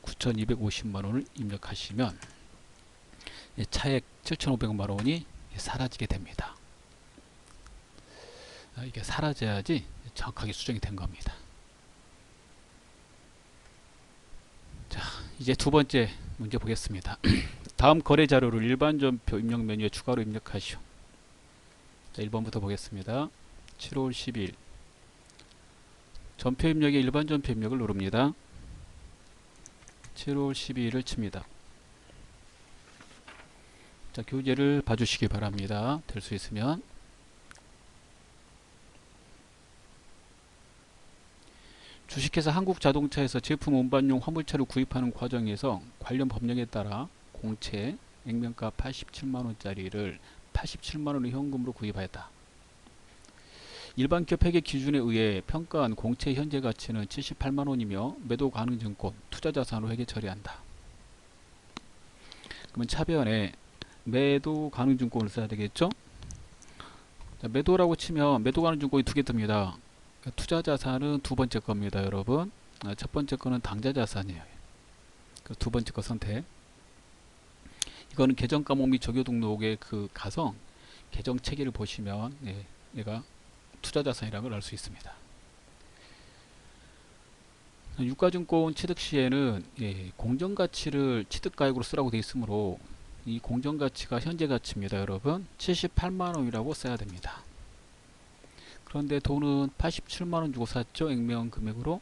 9,250만원을 입력하시면 차액 7,500만원이 사라지게 됩니다. 이게 사라져야지 정확하게 수정이 된 겁니다. 자, 이제 두 번째 문제 보겠습니다. 다음 거래 자료를 일반 전표 입력 메뉴에 추가로 입력하시오. 자, 1번부터 보겠습니다. 7월 10일 전표 입력에 일반 전표 입력을 누릅니다. 7월 12일을 칩니다. 자, 교재를 봐주시기 바랍니다. 될 수 있으면. 주식회사 한국자동차에서 제품 운반용 화물차를 구입하는 과정에서 관련 법령에 따라 공채 액면가 87만원짜리를 87만원의 현금으로 구입하였다. 일반 기업 회계 기준에 의해 평가한 공채 현재 가치는 78만원이며 매도 가능 증권, 투자자산으로 회계 처리한다. 그러면 차변에 매도 가능 증권을 써야 되겠죠? 자, 매도라고 치면 매도 가능 증권이 두 개 뜹니다. 투자자산은 두 번째 겁니다, 여러분. 첫 번째 거는 당좌자산이에요. 두 번째 거 선택. 이거는 계정과목 및 조교 등록에 가서 계정 체계를 보시면 얘가 투자자산이라는 걸 알 수 있습니다. 유가증권 취득 시에는 공정가치를 취득가액으로 쓰라고 되어 있으므로 이 공정가치가 현재 가치입니다, 여러분. 78만원이라고 써야 됩니다. 그런데 돈은 87만원 주고 샀죠, 액면 금액으로.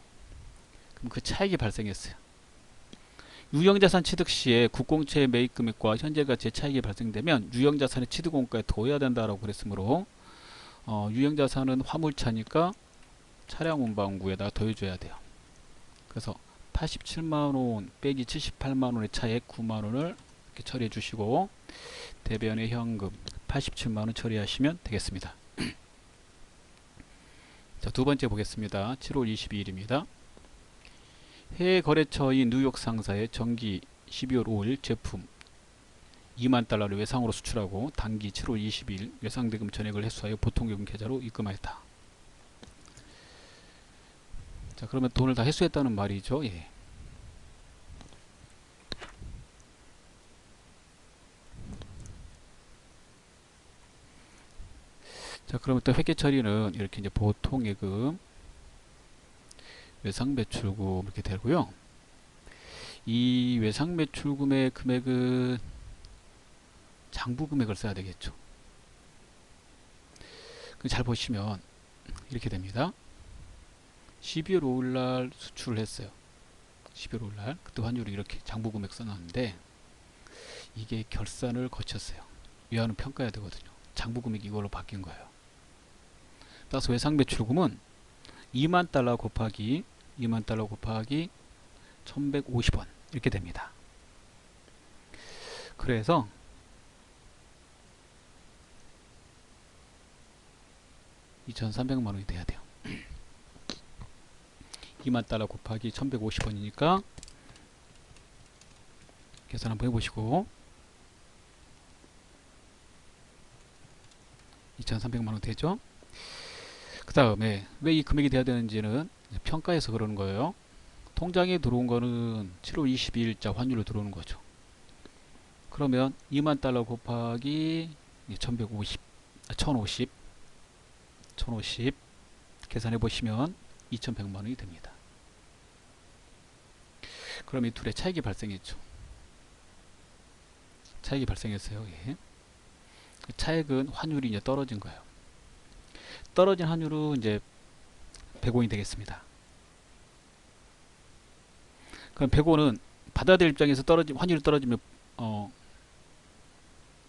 그럼 그 차익이 발생했어요. 유형자산 취득 시에 국공채의 매입 금액과 현재 가치의 차익이 발생되면 유형자산의 취득원가에 더해야 된다라고 그랬으므로 유형자산은 화물차니까 차량 운반구에다가 더해줘야 돼요. 그래서 87만원 빼기 78만원의 차액 9만원을 이렇게 처리해 주시고 대변의 현금 87만원 처리하시면 되겠습니다. 자, 두 번째 보겠습니다. 7월 22일입니다. 해외 거래처인 뉴욕 상사의 정기 12월 5일 제품 2만 달러를 외상으로 수출하고 단기 7월 22일 외상대금 전액을 회수하여 보통요금 계좌로 입금하였다. 자, 그러면 돈을 다 회수했다는 말이죠. 예. 자, 그러면 또 회계 처리는 이렇게 이제 보통예금, 외상매출금 이렇게 되고요. 이 외상매출금의 금액은 장부 금액을 써야 되겠죠. 잘 보시면 이렇게 됩니다. 12월 5일날 수출을 했어요. 12월 5일날 그때 환율이 이렇게 장부 금액 써놨는데 이게 결산을 거쳤어요. 위안은 평가해야 되거든요. 장부 금액이 이걸로 바뀐 거예요. 따라서 외상매출금은 2만 달러 곱하기 1150원 이렇게 됩니다. 그래서 $2,300만원이 돼야 돼요. 2만 달러 곱하기 1150원이니까 계산 한번 해보시고 2,300만원 되죠. 그 다음에 왜 이 금액이 돼야 되는지는 평가해서 그러는 거예요. 통장에 들어온 거는 7월 22일자 환율로 들어오는 거죠. 그러면 2만 달러 곱하기 1050 계산해 보시면 2,100만원이 됩니다. 그럼 이 둘의 차익이 발생했죠. 차익이 발생했어요. 예. 차익은 환율이 이제 떨어진 거예요. 떨어진 환율은 이제 100원이 되겠습니다. 그럼 100원은 받아들일 입장에서 환율이 떨어지면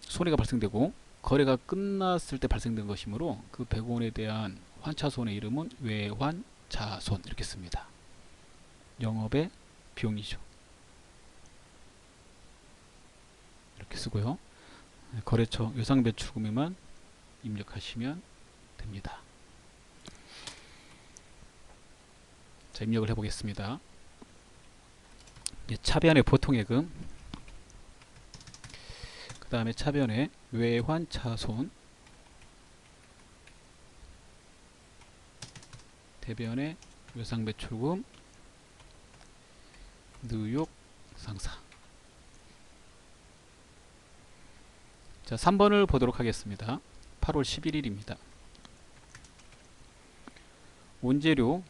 손해가 발생되고 거래가 끝났을 때 발생된 것이므로 그 100원에 대한 환차손의 이름은 외환차손 이렇게 씁니다. 영업의 비용이죠. 이렇게 쓰고요. 거래처 외상매출금에만 입력하시면 됩니다. 자, 입력을 해보겠습니다. 차변의 보통예금, 그 다음에 차변의 외환차손, 대변의 외상매출금, 뉴욕 상사. 자, 3번을 보도록 하겠습니다. 8월 11일입니다. 원재료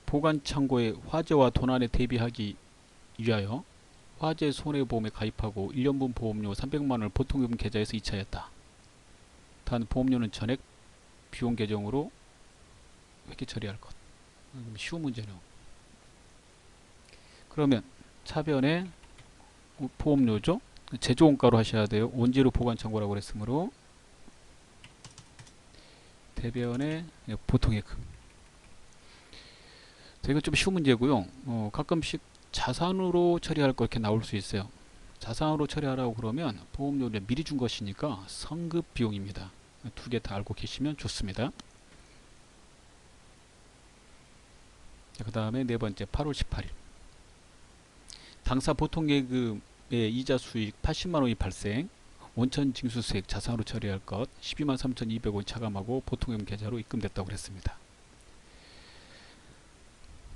보관창고의 화재와 도난에 대비하기 위하여 화재 손해보험에 가입하고 1년분 보험료 300만원을 보통요금 계좌에서 이체하였다. 단 보험료는 전액 비용 계정으로 회계 처리할 것. 쉬운 문제네요. 그러면 차변에 보험료죠. 제조원가로 하셔야 돼요. 원재료 보관창고라고 그랬으므로 대변의 보통예금. 이건 좀 쉬운 문제고요. 가끔씩 자산으로 처리할 거 이렇게 나올 수 있어요. 자산으로 처리하라고 그러면 보험료를 미리 준 것이니까 성급 비용입니다. 두 개 다 알고 계시면 좋습니다. 그 다음에 네 번째 8월 18일 당사 보통예금의 이자 수익 80만원이 발생, 원천 징수세액 자산으로 처리할 것 12만 3,200원 차감하고 보통예금 계좌로 입금됐다고 그랬습니다.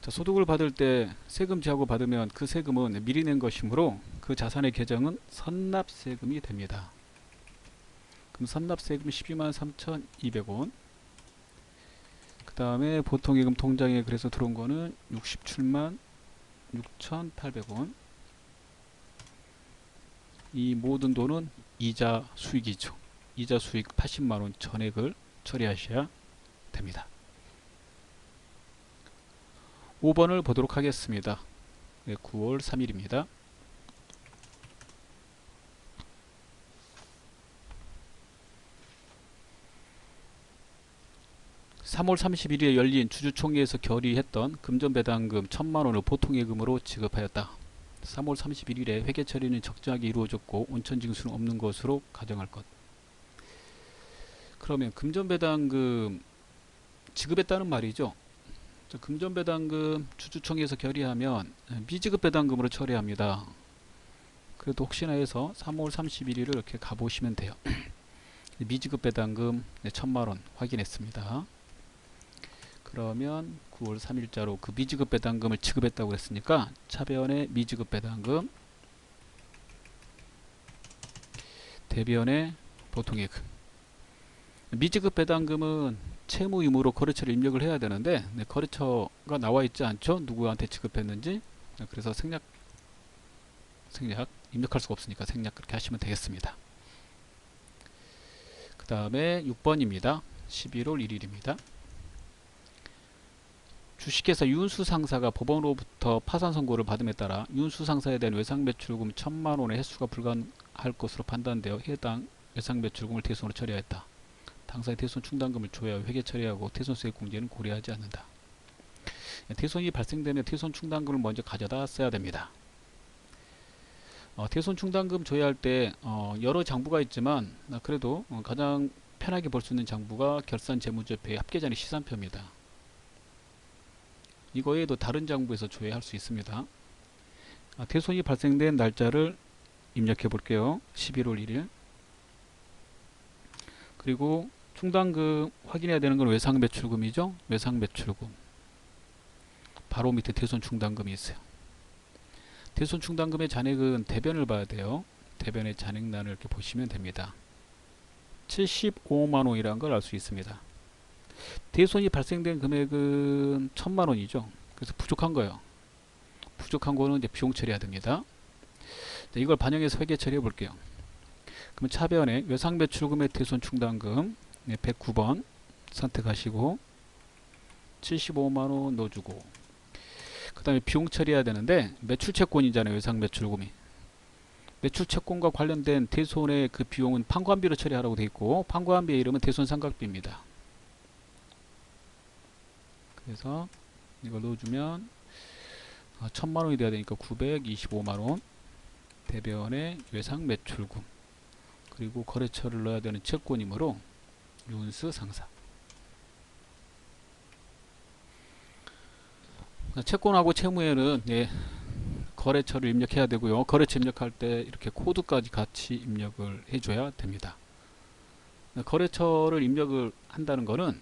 자, 소득을 받을 때 세금 지하고 받으면 그 세금은 미리 낸 것이므로 그 자산의 계정은 선납세금이 됩니다. 그럼 선납세금 12만 3,200원, 그 다음에 보통예금 통장에 그래서 들어온 거는 67만 6,800원. 이 모든 돈은 이자 수익이죠. 이자 수익 80만원 전액을 처리하셔야 됩니다. 5번을 보도록 하겠습니다. 9월 3일입니다. (3월 31일에) 열린 주주총회에서 결의했던 금전배당금 1,000만원을 보통예금으로 지급하였다. 3월 31일에 회계 처리는 적정하게 이루어졌고 온천징수는 없는 것으로 가정할 것. 그러면 금전배당금 지급했다는 말이죠. 금전배당금 주주총회에서 결의하면 미지급배당금으로 처리합니다. 그래도 혹시나 해서 3월 31일을 이렇게 가보시면 돼요. 미지급배당금 1,000만원 확인했습니다. 그러면 9월 3일자로 그 미지급 배당금을 지급했다고 했으니까 차변에 미지급 배당금 대변에 보통예금. 미지급 배당금은 채무 의무로 거래처를 입력을 해야 되는데 거래처가 나와 있지 않죠. 누구한테 지급했는지. 그래서 생략 입력할 수가 없으니까 생략 그렇게 하시면 되겠습니다. 그 다음에 6번입니다. 11월 1일입니다. 주식회사 윤수상사가 법원으로부터 파산 선고를 받음에 따라 윤수상사에 대한 외상매출금 1,000만원의 횟수가 불가할 것으로 판단되어 해당 외상매출금을 대손으로 처리하였다. 당사의 대손 충당금을 조회하여 회계 처리하고 대손수익 공제는 고려하지 않는다. 대손이 발생되면 대손 충당금을 먼저 가져다 써야 됩니다. 대손 충당금 조회할 때 여러 장부가 있지만 그래도 가장 편하게 볼 수 있는 장부가 결산재무제표의 합계잔의 시산표입니다. 이거 외에도 다른 장부에서 조회할 수 있습니다. 대손이 발생된 날짜를 입력해 볼게요. 11월 1일. 그리고 충당금 확인해야 되는 건 외상매출금이죠. 외상매출금. 바로 밑에 대손 충당금이 있어요. 대손 충당금의 잔액은 대변을 봐야 돼요. 대변의 잔액란을 이렇게 보시면 됩니다. 75만원이라는 걸 알 수 있습니다. 대손이 발생된 금액은 1,000만원이죠. 그래서 부족한 거예요. 부족한 거는 이제 비용 처리해야 됩니다. 이걸 반영해서 회계 처리해 볼게요. 그러면 차변에 외상매출금의 대손 충당금 109번 선택하시고 75만원 넣어주고, 그 다음에 비용 처리해야 되는데 매출채권이잖아요. 외상매출금이. 매출채권과 관련된 대손의 그 비용은 판관비로 처리하라고 되어 있고, 판관비의 이름은 대손삼각비입니다. 그래서 이걸 넣어주면 1,000만원이 돼야 되니까 925만원 대변의 외상매출금, 그리고 거래처를 넣어야 되는 채권이므로 윤수상사. 채권하고 채무에는 거래처를 입력해야 되고요. 거래처 입력할 때 이렇게 코드까지 같이 입력을 해줘야 됩니다. 거래처를 입력을 한다는 것은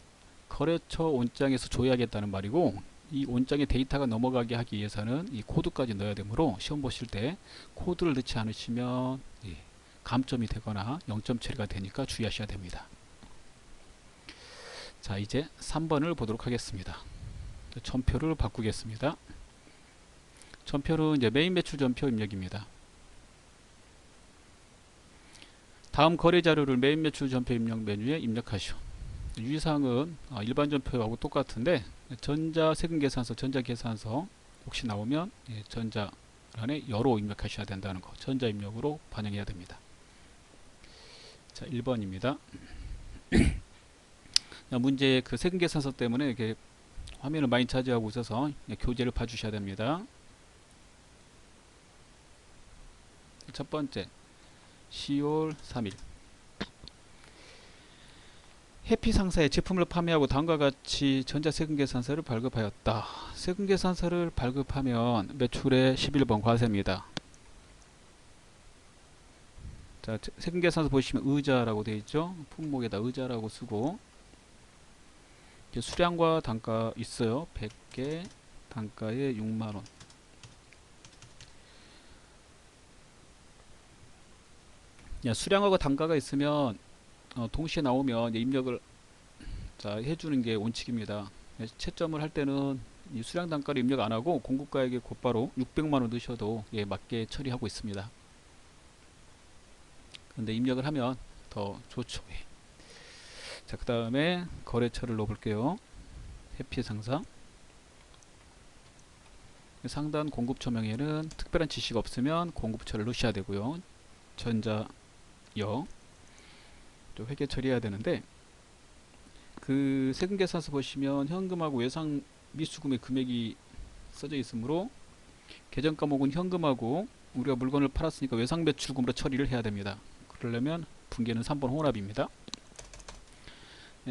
거래처 온장에서 조회하겠다는 말이고, 이 온장에 데이터가 넘어가게 하기 위해서는 이 코드까지 넣어야 되므로 시험 보실 때 코드를 넣지 않으시면 감점이 되거나 0점 처리가 되니까 주의하셔야 됩니다. 자, 이제 3번을 보도록 하겠습니다. 전표를 바꾸겠습니다. 전표는 이제 메인 매출 전표 입력입니다. 다음 거래 자료를 메인 매출 전표 입력 메뉴에 입력하시오. 유의사항은 일반 전표하고 똑같은데 전자세금계산서, 전자계산서 혹시 나오면 전자란에 여로 입력하셔야 된다는 거, 전자 입력으로 반영해야 됩니다. 자, 1번입니다. 문제 그 세금계산서 때문에 이렇게 화면을 많이 차지하고 있어서 교재를 봐주셔야 됩니다. 첫 번째, 10월 3일. 해피상사에 제품을 판매하고 다음과 같이 전자세금계산서를 발급하였다. 세금계산서를 발급하면 매출의 11번 과세입니다. 자, 세금계산서 보시면 의자라고 되어 있죠. 품목에다 의자라고 쓰고, 수량과 단가 있어요. 100개 단가에 6만원. 수량하고 단가가 있으면 동시에 나오면 입력을 해주는 게 원칙입니다. 채점을 할 때는 이 수량 단가를 입력 안 하고 공급가액에 곧바로 600만원 넣으셔도 맞게 처리하고 있습니다. 근데 입력을 하면 더 좋죠. 자, 그 다음에 거래처를 넣어볼게요. 해피상사. 상단 공급처 명에는 특별한 지시가 없으면 공급처를 넣으셔야 되고요. 전자여 회계 처리해야 되는데, 그 세금계산서 보시면 현금하고 외상 미수금의 금액이 써져 있으므로 계정 과목은 현금하고 우리가 물건을 팔았으니까 외상매출금으로 처리를 해야 됩니다. 그러려면 분계는 3번 혼합입니다.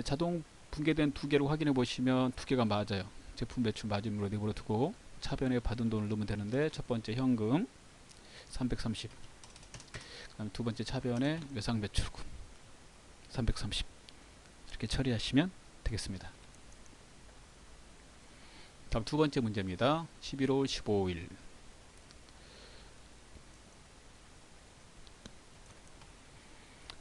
자동 분계된 두 개로 확인해 보시면 두 개가 맞아요. 제품 매출 마진으로 내버려 두고 차변에 받은 돈을 넣으면 되는데, 첫 번째 현금 330, 그다음 두 번째 차변에 외상매출금 330, 이렇게 처리하시면 되겠습니다. 다음 두 번째 문제입니다. 11월 15일.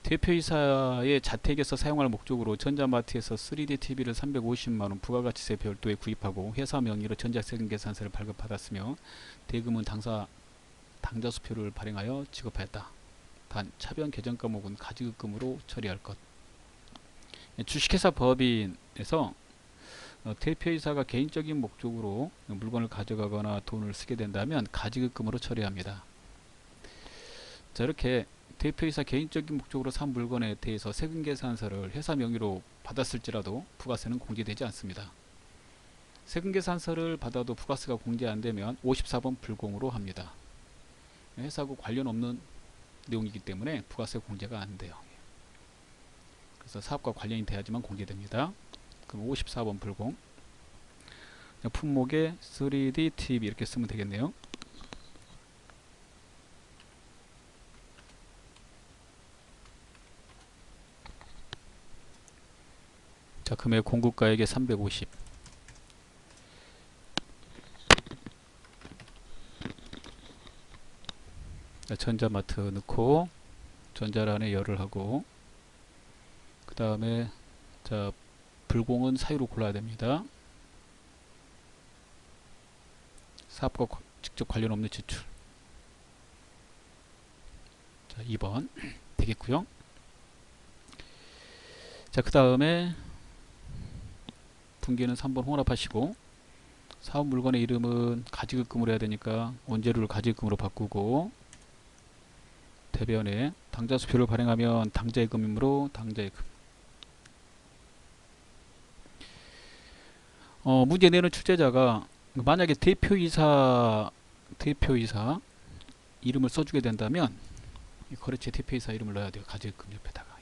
대표이사의 자택에서 사용할 목적으로 전자마트에서 3D TV를 350만원 부가가치세 별도에 구입하고 회사 명의로 전자세금 계산서를 발급받았으며 대금은 당좌 수표를 발행하여 지급하였다. 단 차변 계정 과목은 가지급금으로 처리할 것. 주식회사 법인에서 대표이사가 개인적인 목적으로 물건을 가져가거나 돈을 쓰게 된다면 가지급금으로 처리합니다. 자, 이렇게 대표이사 개인적인 목적으로 산 물건에 대해서 세금계산서를 회사 명의로 받았을지라도 부가세는 공제되지 않습니다. 세금계산서를 받아도 부가세가 공제 안되면 54번 불공으로 합니다. 회사하고 관련 없는 내용이기 때문에 부가세 공제가 안돼요. 그래서 사업과 관련이 돼야지만 공제됩니다. 그럼 54번 불공. 품목에 3D TV 이렇게 쓰면 되겠네요. 자, 금액 공급가액에 350. 자, 전자마트 넣고 전자란에 열을 하고 그 다음에 자, 불공은 사유로 골라야 됩니다. 사업과 직접 관련 없는 지출. 자, 2번 되겠고요. 자, 그 다음에 분기는 3번 혼합하시고 사업 물건의 이름은 가지급금으로 해야 되니까 원재료를 가지급금으로 바꾸고 대변에 당좌수표를 발행하면 당좌예금이므로 당좌예금. 문제 내는 출제자가 만약에 대표이사 이름을 써주게 된다면 거래처 대표이사 이름을 넣어야 돼요. 가지급금 옆에다가.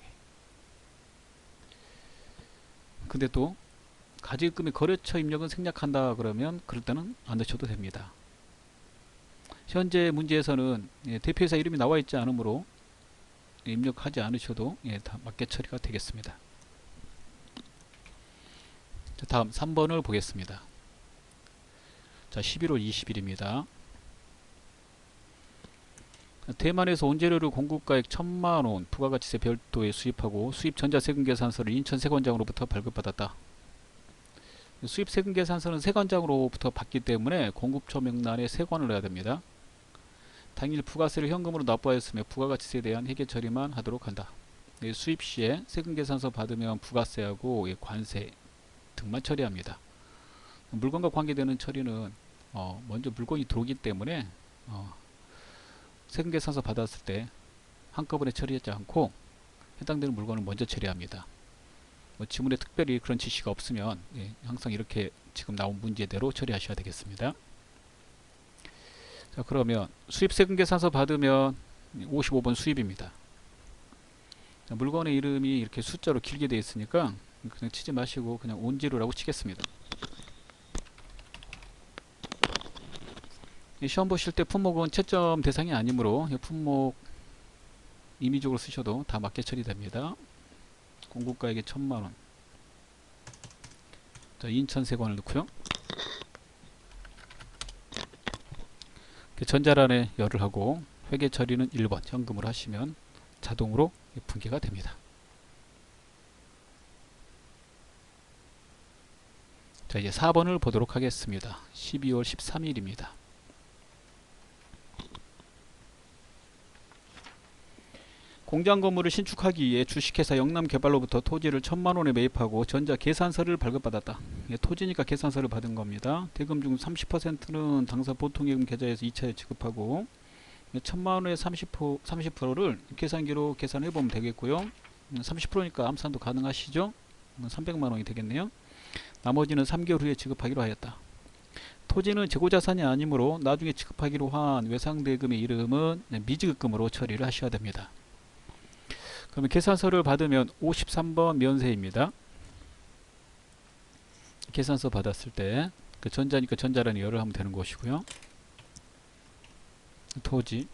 근데 또 가지급금의 거래처 입력은 생략한다 그러면 그럴 때는 안 넣으셔도 됩니다. 현재 문제에서는 대표이사 이름이 나와 있지 않으므로 입력하지 않으셔도 다 맞게 처리가 되겠습니다. 자, 다음 3번을 보겠습니다. 자, 11월 20일입니다. 대만에서 원재료를 공급가액 1000만원 부가가치세 별도에 수입하고 수입 전자세금계산서를 인천세관장으로부터 발급받았다. 수입 세금계산서는 세관장으로부터 받기 때문에 공급처 명단에 세관을 넣어야 됩니다. 당일 부가세를 현금으로 납부하였으며 부가가치세에 대한 회계 처리만 하도록 한다. 수입 시에 세금계산서 받으면 부가세하고 관세 등만 처리합니다. 물건과 관계되는 처리는 먼저 물건이 들어오기 때문에 세금계산서 받았을 때 한꺼번에 처리하지 않고 해당되는 물건을 먼저 처리합니다. 지문에 특별히 그런 지시가 없으면 항상 이렇게 지금 나온 문제대로 처리하셔야 되겠습니다. 자, 그러면 수입세금계산서 받으면 55번 수입입니다. 자, 물건의 이름이 이렇게 숫자로 길게 되어 있으니까 그냥 치지 마시고 그냥 원재료라고 치겠습니다. 시험 보실 때 품목은 채점 대상이 아니므로 품목 임의적으로 쓰셔도 다 맞게 처리됩니다. 공급가액에 1000만원. 자, 인천세관을 넣고요. 전자란에 열을 하고 회계 처리는 1번 현금으로 하시면 자동으로 분기가 됩니다. 자, 이제 4번을 보도록 하겠습니다. 12월 13일입니다. 공장 건물을 신축하기 위해 주식회사 영남개발로부터 토지를 1000만원에 매입하고 전자 계산서를 발급받았다. 토지니까 계산서를 받은 겁니다. 대금 중 30%는 당사 보통예금 계좌에서 2차에 지급하고 1000만원의 30%를 계산기로 계산해보면 되겠고요. 30%니까 암산도 가능하시죠? 300만원이 되겠네요. 나머지는 3개월 후에 지급하기로 하였다. 토지는 재고자산이 아니므로 나중에 지급하기로 한 외상대금의 이름은 미지급금으로 처리를 하셔야 됩니다. 그러면 계산서를 받으면 53번 면세입니다. 계산서 받았을 때 그 전자니까 전자란에 열을 하면 되는 것이고요. 토지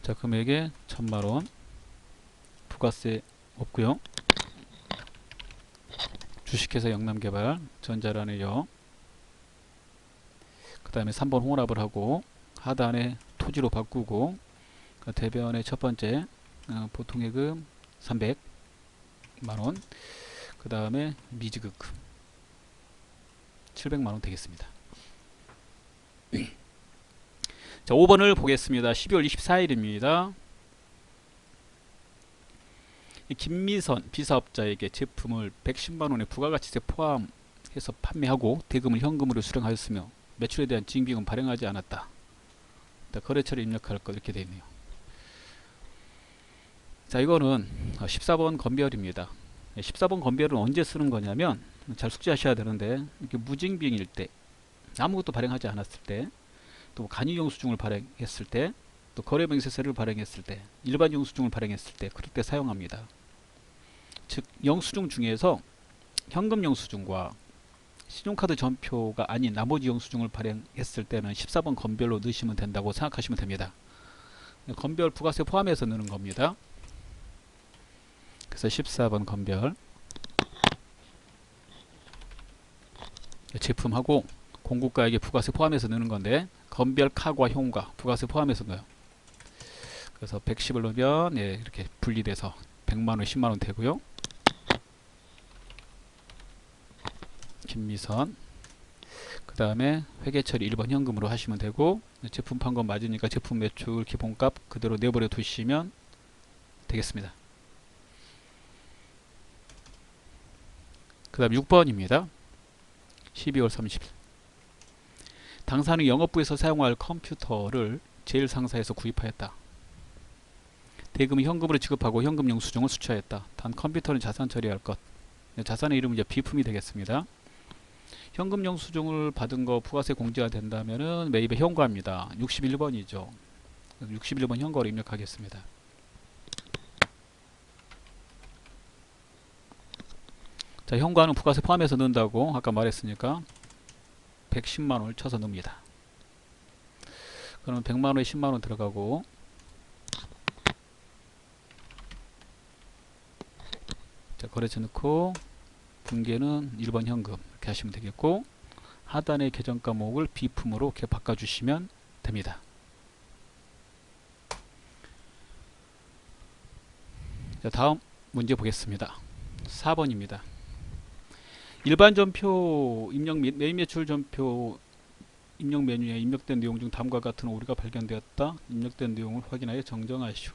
자, 금액에 1000만원 부가세 없고요. 주식회사 영남개발, 전자라네요. 그 다음에 3번 혼합을 하고 하단에 토지로 바꾸고 대변의 첫 번째 보통예금 300만원, 그 다음에 미지급 700만원 되겠습니다. 자, 5번을 보겠습니다. 12월 24일입니다. 김미선 비사업자에게 제품을 110만원의 부가가치세 포함해서 판매하고 대금을 현금으로 수령하였으며 매출에 대한 징빙은 발행하지 않았다. 거래처를 입력할 것 이렇게 되어 있네요. 자, 이거는 14번 건별입니다. 14번 건별은 언제 쓰는 거냐면 잘 숙지하셔야 되는데, 이렇게 무징빙일 때, 아무것도 발행하지 않았을 때, 또 간이영수증을 발행했을 때, 또 거래명세서를 발행했을 때, 일반 영수증을 발행했을 때, 그럴 때 사용합니다. 즉 영수증 중에서 현금 영수증과 신용카드 전표가 아닌 나머지 영수증을 발행했을 때는 14번 건별로 넣으시면 된다고 생각하시면 됩니다. 건별 부가세 포함해서 넣는 겁니다. 그래서 14번 건별 제품하고 공급가액에 부가세 포함해서 넣는 건데, 건별 카과 현과 부가세 포함해서 넣어요. 그래서 110을 넣으면 이렇게 분리돼서 100만원 10만원 되고요. 김미선, 그 다음에 회계처리 1번 현금으로 하시면 되고, 제품 판 건 맞으니까 제품 매출 기본값 그대로 내버려 두시면 되겠습니다. 그 다음 6번입니다. 12월 30일 당사는 영업부에서 사용할 컴퓨터를 제1상사에서 구입하였다. 대금은 현금으로 지급하고 현금 영수증을 수취하였다. 단 컴퓨터는 자산 처리할 것. 자산의 이름은 이제 비품이 되겠습니다. 현금 영수증을 받은 거 부가세 공제가 된다면은 매입의 현과입니다. 61번이죠. 61번 현과로 입력하겠습니다. 자, 현과는 부가세 포함해서 넣는다고 아까 말했으니까 110만원을 쳐서 넣습니다. 그러면 100만원에 10만원 들어가고, 자, 거래처 넣고 분계는 1번 현금 이렇게 하시면 되겠고, 하단의 계정 과목을 비품으로 이렇게 바꿔주시면 됩니다. 자, 다음 문제 보겠습니다. 4번입니다. 일반 전표 입력 및 매입 매출 전표 입력 메뉴에 입력된 내용 중 다음과 같은 오류가 발견되었다. 입력된 내용을 확인하여 정정하시오.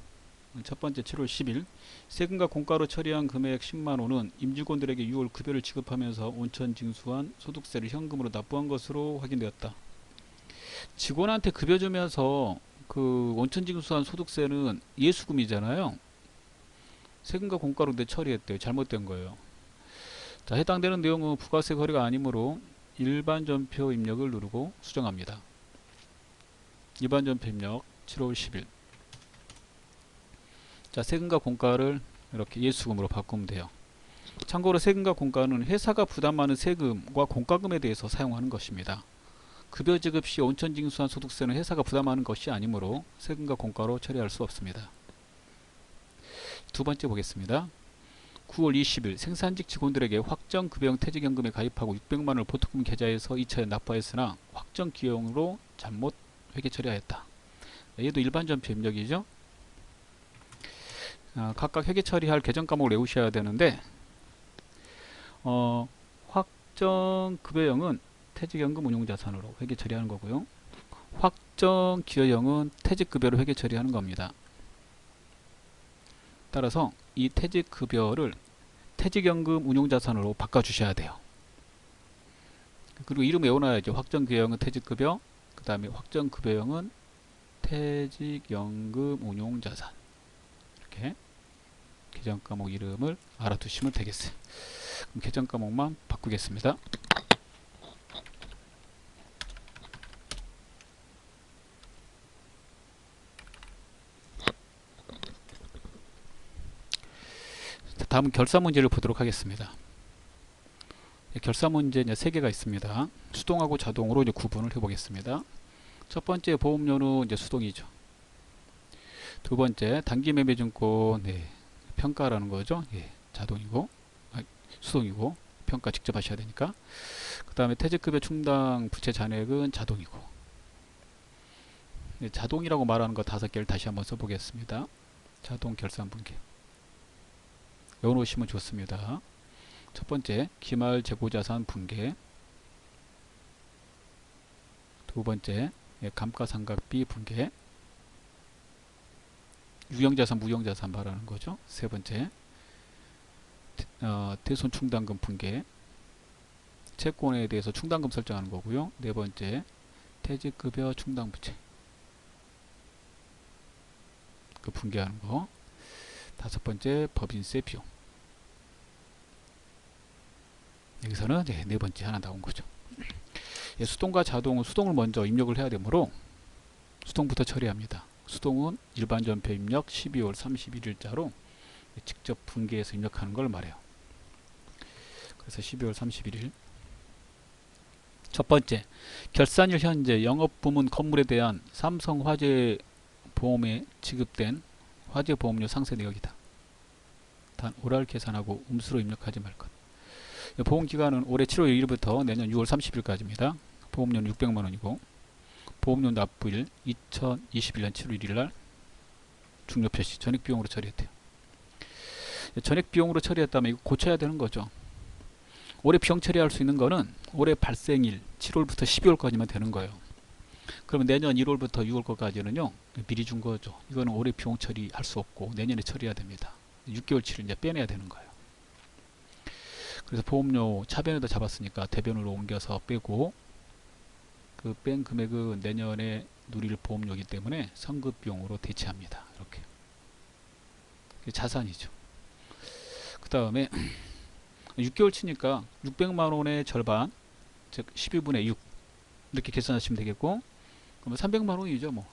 첫 번째 7월 10일 세금과 공가로 처리한 금액 10만원은 임직원들에게 6월 급여를 지급하면서 온천 징수한 소득세를 현금으로 납부한 것으로 확인되었다. 직원한테 급여 주면서 그 온천 징수한 소득세는 예수금이잖아요. 세금과 공가로 내 처리했대요. 잘못된 거예요. 자, 해당되는 내용은 부가세 거래가 아니므로 일반 전표 입력을 누르고 수정합니다. 일반 전표 입력 7월 10일. 자, 세금과 공가를 이렇게 예수금으로 바꾸면 돼요. 참고로 세금과 공가는 회사가 부담하는 세금과 공과금에 대해서 사용하는 것입니다. 급여 지급 시 온천 징수한 소득세는 회사가 부담하는 것이 아니므로 세금과 공가로 처리할 수 없습니다. 두 번째 보겠습니다. 9월 20일 생산직 직원들에게 확정급여형 퇴직연금에 가입하고 600만원을 보통금 계좌에서 2차에 납부했으나 확정기형으로 잘못 회계 처리하였다. 얘도 일반 전표 입력이죠. 각각 회계 처리할 계정 과목을 외우셔야 되는데, 확정급여형은 퇴직연금 운용자산으로 회계 처리하는 거고요. 확정기여형은 퇴직급여로 회계 처리하는 겁니다. 따라서 이 퇴직급여를 퇴직연금 운용자산으로 바꿔주셔야 돼요. 그리고 이름 외워놔야죠. 확정기여형은 퇴직급여, 그 다음에 확정급여형은 퇴직연금 운용자산. 이렇게 계정 과목 이름을 알아두시면 되겠어요. 그럼 계정 과목만 바꾸겠습니다. 다음은 결산 문제를 보도록 하겠습니다. 결산 문제 3개가 있습니다. 수동하고 자동으로 이제 구분을 해보겠습니다. 첫 번째 보험료는 이제 수동이죠. 두 번째 단기 매매증권 평가라는 거죠. 자동이고 수동이고, 평가 직접 하셔야 되니까. 그 다음에 퇴직급여 충당 부채 잔액은 자동이고, 자동이라고 말하는 거 5개를 다시 한번 써보겠습니다. 자동 결산 분계 외워놓으시면 좋습니다. 첫 번째, 기말 재고자산 분계. 두 번째, 감가상각비 분계. 유형자산, 무형자산 말하는 거죠. 세 번째, 대손충당금 분계. 채권에 대해서 충당금 설정하는 거고요. 네 번째, 퇴직급여 충당부채 그 분계하는 거. 다섯 번째, 법인세 비용. 여기서는 네 번째 하나 나온 거죠. 수동과 자동은 수동을 먼저 입력을 해야 되므로 수동부터 처리합니다. 수동은 일반 전표 입력 12월 31일자로 직접 분계해서 입력하는 걸 말해요. 그래서 12월 31일. 첫 번째, 결산일 현재 영업부문 건물에 대한 삼성화재보험에 지급된 화재보험료 상세 내역이다. 단 오랄 계산하고 음수로 입력하지 말 것. 보험기간은 올해 7월 1일부터 내년 6월 30일까지입니다. 보험료는 600만원이고 보험료 납부일 2021년 7월 1일날 중요표시 전액비용으로 처리했대요. 전액비용으로 처리했다면 이거 고쳐야 되는 거죠. 올해 비용 처리할 수 있는 거는 올해 발생일 7월부터 12월까지만 되는 거예요. 그러면 내년 1월부터 6월 거까지는요 미리 준 거죠. 이거는 올해 비용 처리할 수 없고 내년에 처리해야 됩니다. 6개월치를 이제 빼내야 되는 거예요. 그래서 보험료 차변에다 잡았으니까 대변으로 옮겨서 빼고, 그 뺀 금액은 내년에 누릴 보험료이기 때문에 선급 비용으로 대체합니다. 이렇게 자산이죠. 그 다음에 6개월치니까 600만원의 절반, 즉 12분의 6 이렇게 계산하시면 되겠고, 그러면 300만원이죠. 뭐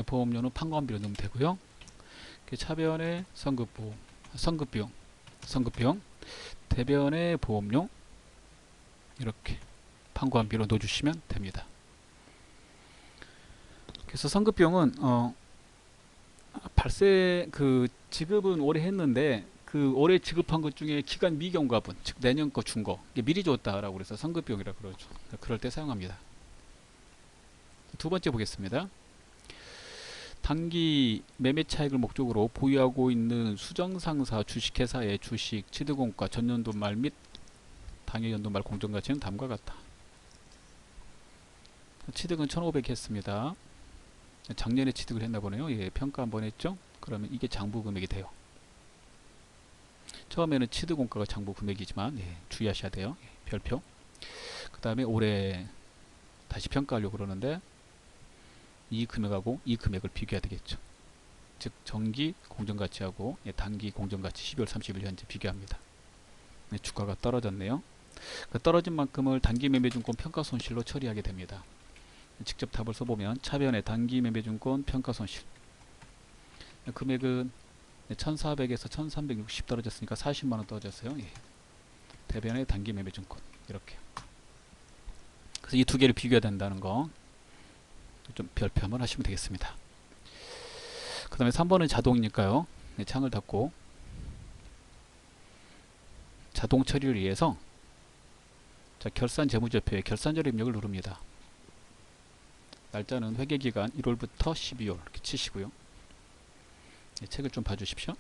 보험료는 판관비로 넣으면 되고요. 차변의 선급비용, 대변의 보험료 이렇게 판관비로 넣어주시면 됩니다. 그래서 선급비용은 지급은 올해 했는데 그 올해 지급한 것 중에 기간 미경과분, 즉 내년 거 준 거 미리 줬다라고 그래서 선급비용이라고 그러죠. 그럴 때 사용합니다. 두 번째 보겠습니다. 단기 매매 차익을 목적으로 보유하고 있는 수정상사 주식회사의 주식 취득원가 전년도 말 및 당해연도 말 공정가치는 다음과 같다. 취득은 1,500 했습니다. 작년에 취득을 했나 보네요. 예, 평가 한번 했죠. 그러면 이게 장부 금액이 돼요. 처음에는 취득원가가 장부 금액이지만 주의하셔야 돼요. 별표. 그 다음에 올해 다시 평가하려고 그러는데 이 금액하고 이 금액을 비교해야 되겠죠. 즉 정기 공정가치하고 단기 공정가치 12월 30일 현재 비교합니다. 주가가 떨어졌네요. 그 떨어진 만큼을 단기 매매증권 평가손실로 처리하게 됩니다. 직접 답을 써보면 차변에 단기 매매증권 평가손실 금액은 1400에서 1360 떨어졌으니까 40만원 떨어졌어요. 대변에 단기 매매증권 이렇게. 그래서 이 두 개를 비교해야 된다는 거 좀 별표 한번 하시면 되겠습니다. 그 다음에 3번은 자동이니까요. 창을 닫고 자동 처리를 위해서 결산 재무제표에 결산자료 입력을 누릅니다. 날짜는 회계기간 1월부터 12월 이렇게 치시고요. 책을 좀 봐주십시오.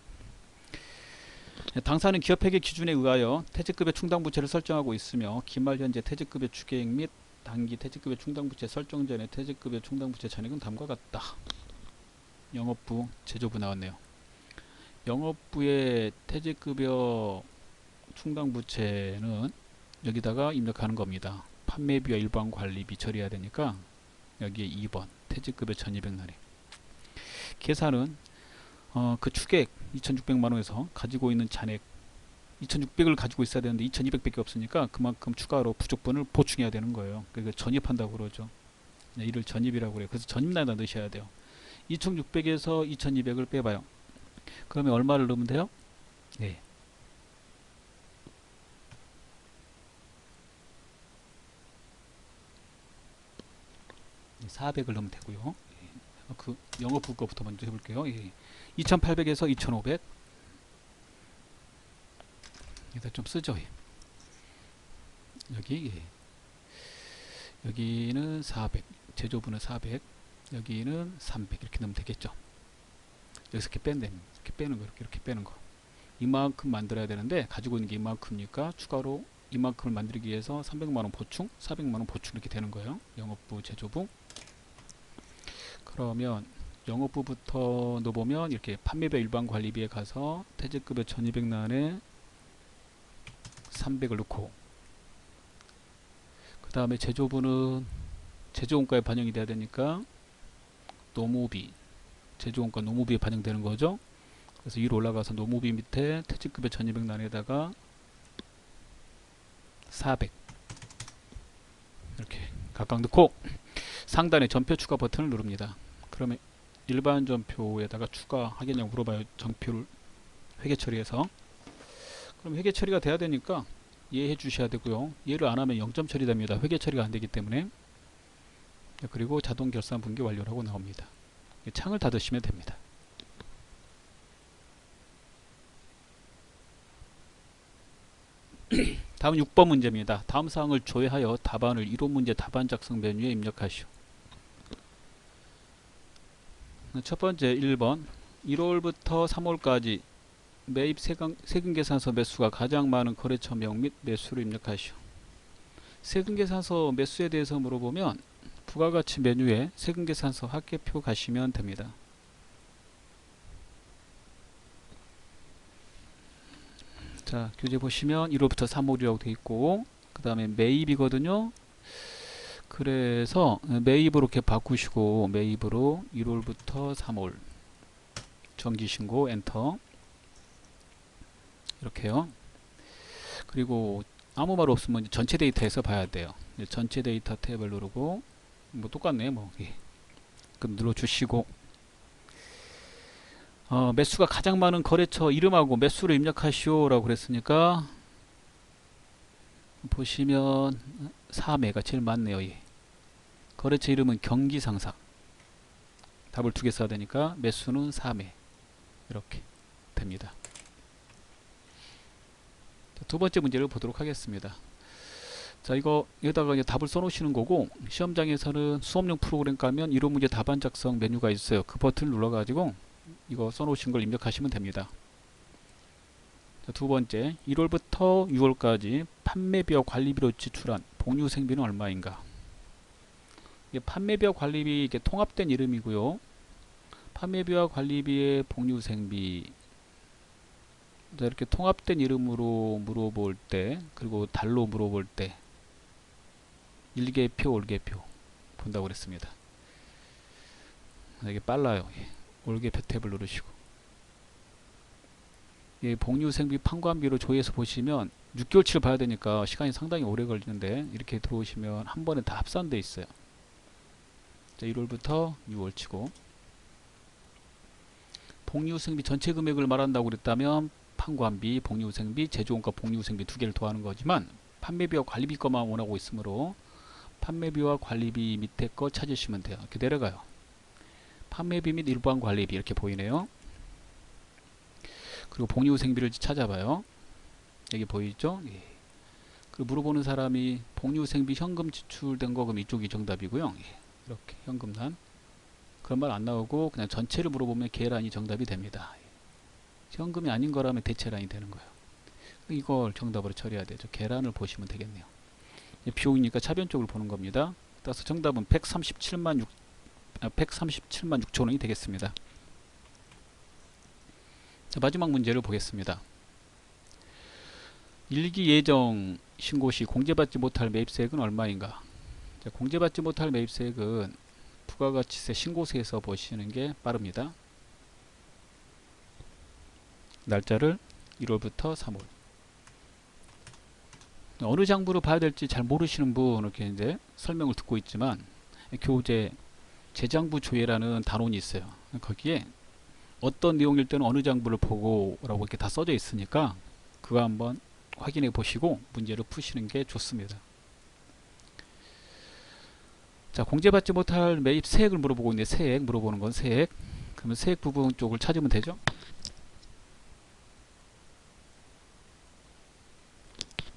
당사는 기업회계 기준에 의하여 퇴직급여 충당부채를 설정하고 있으며 기말 현재 퇴직급여 추계액 및 단기 퇴직급여 충당부채 설정 전에 퇴직급여 충당부채 잔액은 다음과 같다. 영업부, 제조부 나왔네요. 영업부의 퇴직급여 충당부채는 여기다가 입력하는 겁니다. 판매비와 일반관리비 처리해야 되니까 여기에 2번 퇴직급여 1200나리. 계산은 그 추계액 2600만원에서 가지고 있는 잔액 2600을 가지고 있어야 되는데 2200밖에 없으니까 그만큼 추가로 부족분을 보충해야 되는 거예요. 그러니까 전입한다고 그러죠. 이를 전입이라고 그래요. 그래서 전입란에다 넣으셔야 돼요. 2600에서 2200을 빼봐요. 그러면 얼마를 넣으면 돼요? 400을 넣으면 되고요. 그 영업부 거부터 먼저 해볼게요. 2800에서 2500 여기다 좀 쓰죠. 여기 여기는 400, 제조부는 400, 여기는 300 이렇게 넣으면 되겠죠. 여기서 이렇게 뺀다. 이렇게 빼는 거, 이렇게 빼는 거. 이만큼 만들어야 되는데 가지고 있는 게 이만큼이니까 추가로 이만큼을 만들기 위해서 300만원 보충, 400만원 보충 이렇게 되는 거예요. 영업부, 제조부. 그러면 영업부부터 넣어보면 이렇게 판매비와 일반관리비에 가서 퇴직급여 1200 나안에 300을 넣고, 그 다음에 제조부는 제조원가에 반영이 돼야 되니까 노무비, 제조원가 노무비에 반영되는 거죠. 그래서 위로 올라가서 노무비 밑에 퇴직급여 1200 나안에다가 400 이렇게 각각 넣고 상단에 전표 추가 버튼을 누릅니다. 그러면 일반 전표에다가 추가하겠냐고 물어봐요. 전표를 회계 처리해서. 그럼 회계 처리가 돼야 되니까 이해해 주셔야 되고요. 이해를 안 하면 0점 처리됩니다. 회계 처리가 안 되기 때문에. 그리고 자동 결산 분기 완료라고 나옵니다. 창을 닫으시면 됩니다. 다음 6번 문제입니다. 다음 사항을 조회하여 답안을 이론문제 답안 작성 메뉴에 입력하시오. 첫 번째 1번 1월부터 3월까지 매입 세금계산서 매수가 가장 많은 거래처명 및 매수를 입력하시오. 세금계산서 매수에 대해서 물어보면 부가가치 메뉴에 세금계산서 합계표 가시면 됩니다. 자, 교재 보시면 1월부터 3월이라고 되어 있고, 그 다음에 매입이거든요. 그래서 매입으로 이렇게 바꾸시고, 매입으로 1월부터 3월 정기신고 엔터 이렇게요. 그리고 아무 말 없으면 전체 데이터에서 봐야 돼요. 전체 데이터 탭을 누르고, 뭐 똑같네 뭐. 그럼 눌러주시고, 매수가 가장 많은 거래처 이름하고 매수를 입력하시오 라고 그랬으니까 보시면 4매가 제일 많네요. 거래처 이름은 경기상사. 답을 2개 써야 되니까 매수는 4매 이렇게 됩니다. 자, 두 번째 문제를 보도록 하겠습니다. 자, 이거 여기다가 이제 답을 써놓으시는 거고, 시험장에서는 수업용 프로그램 깔면 이론 문제 답안 작성 메뉴가 있어요. 그 버튼을 눌러가지고 이거 써놓으신 걸 입력하시면 됩니다. 자, 두 번째 1월부터 6월까지 판매비와 관리비로 지출한 복류생비는 얼마인가? 이게 판매비와 관리비 이게 통합된 이름이고요. 판매비와 관리비의 복류생비, 자, 이렇게 통합된 이름으로 물어볼 때, 그리고 달로 물어볼 때 일개표, 올개표 본다고 그랬습니다. 이게 빨라요. 올개표 탭을 누르시고, 복류생비 판관비로 조회해서 보시면 6개월치를 봐야 되니까 시간이 상당히 오래 걸리는데, 이렇게 들어오시면 한 번에 다 합산되어 있어요. 자, 1월부터 6월치고, 복류생비 전체 금액을 말한다고 그랬다면 판관비, 복류생비, 제조원가, 복류생비 두 개를 더하는 거지만 판매비와 관리비 것만 원하고 있으므로 판매비와 관리비 밑에 거 찾으시면 돼요. 이렇게 내려가요. 판매비 및 일반 관리비 이렇게 보이네요. 그리고 복류생비를 찾아봐요. 여기 보이죠? 예. 그리고 물어보는 사람이 복류생비 현금 지출된 거, 그럼 이쪽이 정답이고요. 예. 이렇게 현금란. 그런 말 안 나오고 그냥 전체를 물어보면 계란이 정답이 됩니다. 현금이 아닌 거라면 대체란이 되는 거예요. 이걸 정답으로 처리해야 되죠. 계란을 보시면 되겠네요. 비용이니까 차변 쪽을 보는 겁니다. 따라서 정답은 137만 6천원이 되겠습니다. 자, 마지막 문제를 보겠습니다. 일기 예정 신고 시 공제받지 못할 매입세액은 얼마인가? 자, 공제받지 못할 매입세액은 부가가치세 신고세에서 보시는 게 빠릅니다. 날짜를 1월부터 3월. 어느 장부를 봐야 될지 잘 모르시는 분 이렇게 이제 설명을 듣고 있지만, 교재 재장부 조회라는 단원이 있어요. 거기에 어떤 내용일 때는 어느 장부를 보고 라고 이렇게 다 써져 있으니까 그거 한번 확인해 보시고 문제를 푸시는 게 좋습니다. 자, 공제받지 못할 매입 세액을 물어보고 있는데, 세액 물어보는 건 세액. 그러면 세액 부분 쪽을 찾으면 되죠.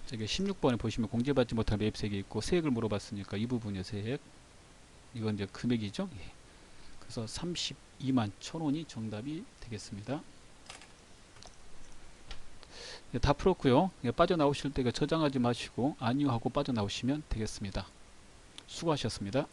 저기 16번에 보시면 공제받지 못한 매입세액이 있고 세액을 물어봤으니까 이 부분의 세액, 이건 이제 금액이죠. 예. 그래서 32만 1,000원이 정답이 되겠습니다. 예, 다 풀었고요. 예, 빠져나오실 때 저장하지 마시고 아니요 하고 빠져나오시면 되겠습니다. 수고하셨습니다.